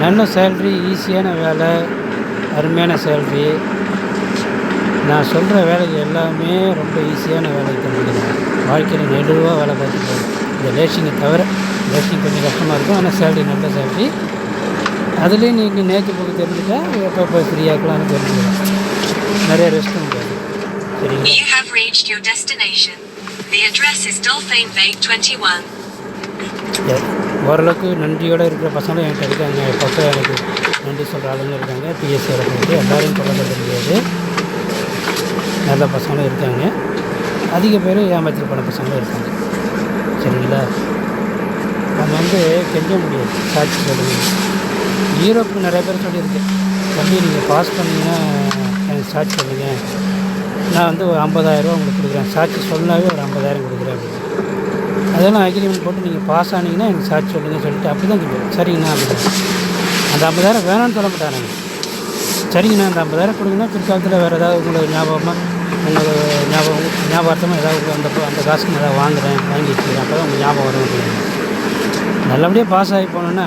நல்ல சேல்ரி, ஈஸியான வேலை, அருமையான சேல்ரி. நான் சொல்கிற வேலைக்கு எல்லாமே ரொம்ப ஈஸியான வேலைக்கு தந்துக்கிறேன். வாழ்க்கையில் நெடுவாக வேலை பார்த்துட்டு இந்த லேசிங்கை தவிர, லேசிங் கொஞ்சம் கஷ்டமாக இருக்கும், ஆனால் சேல்ரி நல்ல சேல்ரி. அதுலேயும் நீங்கள் நேற்று போக்கு தெரிஞ்சுட்டா எப்போ ஃப்ரீயாக்கலாம்னு தெரிஞ்சுக்கலாம். நிறைய ரெஸ்ட்டும் முடியாது. சரிங்களா? You have reached your destination. The address is Dolphin Vague 21. ஓரளவுக்கு நன்றியோடு இருக்கிற பசங்களும் என்கிட்ட இருக்காங்க. பக்கம் எனக்கு நன்றி சொல்கிற ஆளுங்க இருக்காங்க. பிஎஸ்சி வரப்போது எல்லோரையும் தொடர்ந்து முடியாது. நல்ல பசங்களும் இருக்காங்க, அதிக பேர் ஏமாத்திட்டு போன பசங்களும் இருக்காங்க. சரிங்களா? நம்ம வந்து கெஞ்ச முடியாது. சாட்சி சொல்லுங்கள். யூரோப்புக்கு நிறைய பேர் சொல்லியிருக்கு, தம்பி நீங்கள் பாஸ் பண்ணிங்கன்னா எனக்கு சாட்சி சொல்லுங்கள், நான் வந்து ஒரு 50,000 உங்களுக்கு கொடுக்குறேன், சாட்சி சொன்னாவே ஒரு 50,000 கொடுக்குறேன் அப்படின்னு. அதெல்லாம் அக்ரிமெண்ட் போட்டு நீங்கள் பாஸ் ஆனீங்கன்னா எனக்கு சாட்சி சொல்லுங்கள் சொல்லிட்டு அப்படி தான் சொல்லுவேன். சரிங்கண்ணா அப்படின்னு. அந்த 50,000 வேணான்னு சொல்ல மாட்டாங்க. சரிங்கண்ணா அந்த 50,000 கொடுங்கன்னா பிற்காலத்தில் வேறு ஏதாவது உங்களுக்கு ஞாபகார்த்தமாக ஏதாவது அந்த காசுக்கு ஏதாவது வாங்கி வச்சுக்கிறேன், அப்போ தான் உங்கள் ஞாபகம் வரும் அப்படின்னு. நல்லபடியாக பாஸ் ஆகி போனோன்னா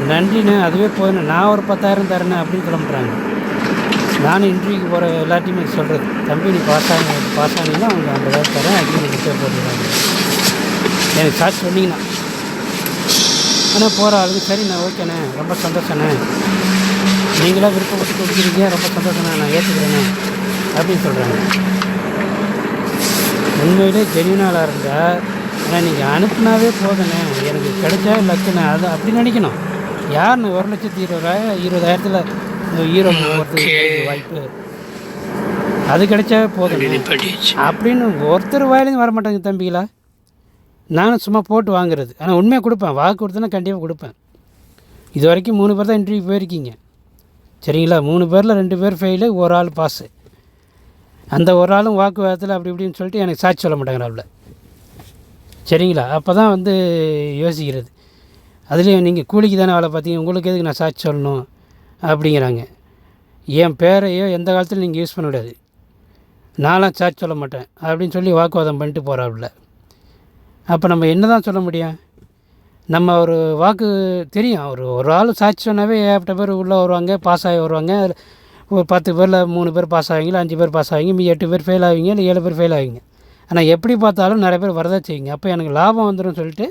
நன்றிண்ணே, அதுவே போயிடணும், நான் ஒரு 10,000 தரேண்ணே அப்படின்னு சொல்ல மாட்டாங்க. நானும் இன்டர்வியூக்கு போகிற எல்லாத்தையுமே சொல்கிறது, தம்பி நீ பாஸ் ஆனீங்கன்னா அவங்க 50,000 தரேன், அக்ரிமெண்ட் போட்டுருக்காங்க, எனக்கு சாட்சி சொன்னீங்கன்னா. ஆனால் போகிற ஆளுக்கு சரிண்ணே, ஓகேண்ணே, ரொம்ப சந்தோஷண்ணே, நீங்களாம் விருப்பப்பட்டு கொடுக்குறீங்க, ரொம்ப சந்தோஷண்ணே, நான் ஏற்றுக்கிறேண்ணே அப்படின்னு சொல்கிறாங்க. உண்மையிலே ஜென்யூனாக இருந்தால் ஆனால் நீங்கள் அனுப்புனாவே போதுண்ணே, எனக்கு கிடைச்சா லக்குண்ணே, அது அப்படி நினைக்கணும். யாருன்னு 1,20,000 ஹீரோ போகிறதுக்கு வாய்ப்பு, அது கிடைச்சாவே போதும் அப்படின்னு ஒருத்தர் வாயிலேருந்து வர மாட்டாங்க தம்பிகளா. நானும் சும்மா போட்டு வாங்குறது, ஆனால் உண்மையாக கொடுப்பேன், வாக்கு கொடுத்தேன்னா கண்டிப்பாக கொடுப்பேன். இது வரைக்கும் 3 பேர் தான் இன்டர்வியூ போயிருக்கீங்க. சரிங்களா? 3 பேரில் 2 பேர் ஃபெயிலு, ஒரு ஆள் பாஸு. அந்த ஒரு ஆளும் வாக்குவாதத்தில் அப்படி இப்படின்னு சொல்லிட்டு எனக்கு சாட்சி சொல்ல மாட்டேங்கிறாப்புல. சரிங்களா? அப்போ தான் வந்து யோசிக்கிறது. அதுலேயும் நீங்கள் கூலிக்கு தானே வேலை பார்த்தீங்க, உங்களுக்கு எதுக்கு நான் சாட்சி சொல்லணும் அப்படிங்கிறாங்க. என் பேரையோ எந்த காலத்தில் நீங்கள் யூஸ் பண்ண முடியாது, நான்லாம் சாட்சி சொல்ல மாட்டேன் அப்படின்னு சொல்லி வாக்குவாதம் பண்ணிட்டு போகிறாப்புல. அப்போ நம்ம என்ன தான் சொல்ல முடியும்? நம்ம ஒரு வாக்கு தெரியும், ஒரு ஆள் சாட்சி சொன்னாவே ஏகப்பட்ட பேர் உள்ளே வருவாங்க, பாஸ் ஆகி வருவாங்க. ஒரு 10 பேரில் 3 பேர் பாஸ் ஆவீங்க, 5 பேர் பாஸ் ஆவீங்க, 8 பேர் ஃபெயில் ஆவீங்க, இல்லை 7 பேர் ஃபெயில் ஆவீங்க. ஆனால் எப்படி பார்த்தாலும் நிறைய பேர் வரதான் செய்வீங்க. அப்போ எனக்கு லாபம் வந்துடும் சொல்லிட்டு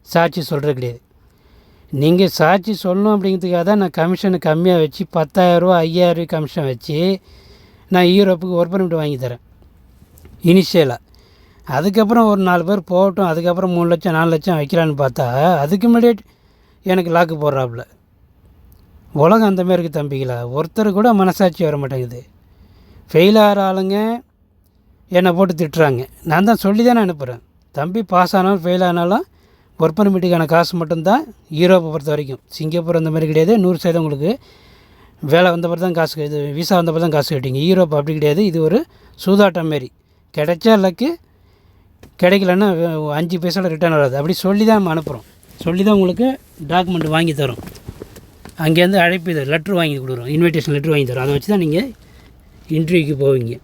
சாட்சி சொல்கிறது கிடையாது. நீங்கள் சாட்சி சொல்லணும் அப்படிங்கிறதுக்காக தான் நான் கமிஷனை கம்மியாக வச்சு 10,000 5,000 கமிஷன் வச்சு நான் யூரோப்புக்கு ஒர்க் பண்ணிவிட்டு வாங்கி தரேன் இனிஷியலாக. அதுக்கப்புறம் ஒரு 4 பேர் போகட்டும், அதுக்கப்புறம் 3 லட்சம் 4 லட்சம் வைக்கலான்னு பார்த்தா அதுக்கு முன்னாடியே எனக்கு லாக்கு போடுறாப்புல. உலகம் அந்தமாரி இருக்குது தம்பிகளா. ஒருத்தர் கூட மனசாட்சி வர மாட்டேங்குது. ஃபெயில் ஆகிற ஆளுங்க என்னை போட்டு திட்டுறாங்க. நான் தான் சொல்லி தானே அனுப்புகிறேன், தம்பி பாஸ் ஆனாலும் ஃபெயில் ஆனாலும் ஒர்க் பர்மிட்டுக்கான காசு மட்டும்தான் யூரோப்பை பொறுத்த வரைக்கும். சிங்கப்பூர் அந்த மாதிரி கிடையாது, 100% உங்களுக்கு வேலை வந்தப்பறம் தான் காசு, இது விசா வந்தப்பறம் தான் காசு கட்டிங்க. யூரோப் அப்படி கிடையாது, இது ஒரு சூதாட்டம் மாரி. கிடைச்சா லக்கு, கிடைக்கலன்னா 5 பைசாவில் ரிட்டர்ன் வராது. அப்படி சொல்லி தான் நம்ம அனுப்புகிறோம், சொல்லி தான் உங்களுக்கு டாக்குமெண்ட் வாங்கி தரோம். அங்கேருந்து அழைப்பு இது லெட்ரு வாங்கி கொடுக்குறோம், இன்விடேஷன் லெட்ரு வாங்கி தரோம். அதை வச்சு தான் நீங்கள் இன்டர்வியூக்கு போவீங்க.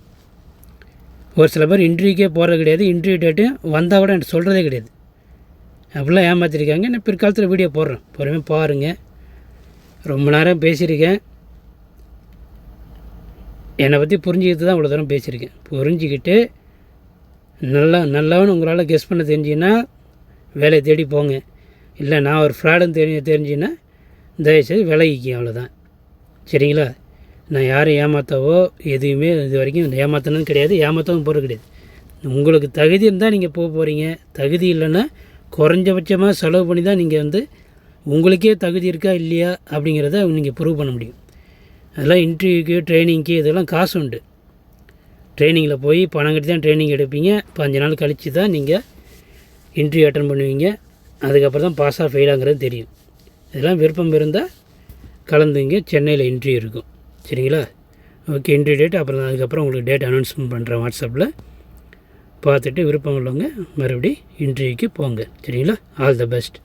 ஒரு சில பேர் இன்டர்வியூக்கே போகிறது கிடையாது, இன்டர்வியூ டேட்டு வந்தால் கூட எனக்கு சொல்கிறதே கிடையாது. அப்படிலாம் ஏமாற்றிருக்காங்க. நான் பிற்காலத்தில் வீடியோ போடுறேன், பொறுமையாக பாருங்கள். ரொம்ப நேரம் பேசியிருக்கேன், என்னை பற்றி புரிஞ்சுக்கிட்டு தான் இவ்வளோ தூரம் பேசியிருக்கேன். புரிஞ்சுக்கிட்டு நல்லவன்னு உங்களால் கெஸ் பண்ண தெரிஞ்சிங்கன்னா வேலையை தேடி போங்க. இல்லை நான் ஒரு ஃப்ராடுன்னு தெரிஞ்சின்னா தயவுசெய்து விலகிக்க, அவ்வளோதான். சரிங்களா? நான் யாரும் ஏமாற்றவோ எதுவுமே இது வரைக்கும் ஏமாற்றணும்னு கிடையாது, ஏமாற்றவும் போகிறது கிடையாது. உங்களுக்கு தகுதி இருந்தால் நீங்கள் போக போகிறீங்க, தகுதி இல்லைன்னா குறைஞ்சபட்சமாக செலவு பண்ணி தான் நீங்கள் வந்து உங்களுக்கே தகுதி இருக்கா இல்லையா அப்படிங்கிறத நீங்கள் ப்ரூவ் பண்ண முடியும். அதெல்லாம் இன்டர்வியூக்கு ட்ரைனிங்க்கு இதெல்லாம் காசு உண்டு. ட்ரைனிங்கில் போய் பணம் கட்டி தான் ட்ரைனிங் எடுப்பீங்க. 5 நாள் கழித்து தான் நீங்கள் இன்டர்வியூ அட்டன் பண்ணுவீங்க. அதுக்கப்புறம் தான் பாஸாக ஃபெயிலாங்கிறது தெரியும். இதெல்லாம் விருப்பம் இருந்தால் கலந்துங்க. சென்னையில் இன்டர்வியூ இருக்கும். சரிங்களா? ஓகே, இன்டர்வியூ டேட் அப்புறம் அதுக்கப்புறம் உங்களுக்கு டேட் அனௌன்ஸ்மெண்ட் பண்ணுறேன் வாட்ஸ்அப்பில். பார்த்துட்டு விருப்பம் உள்ளவங்க மறுபடியும் இன்டர்வியூக்கு போங்க. சரிங்களா? All the best.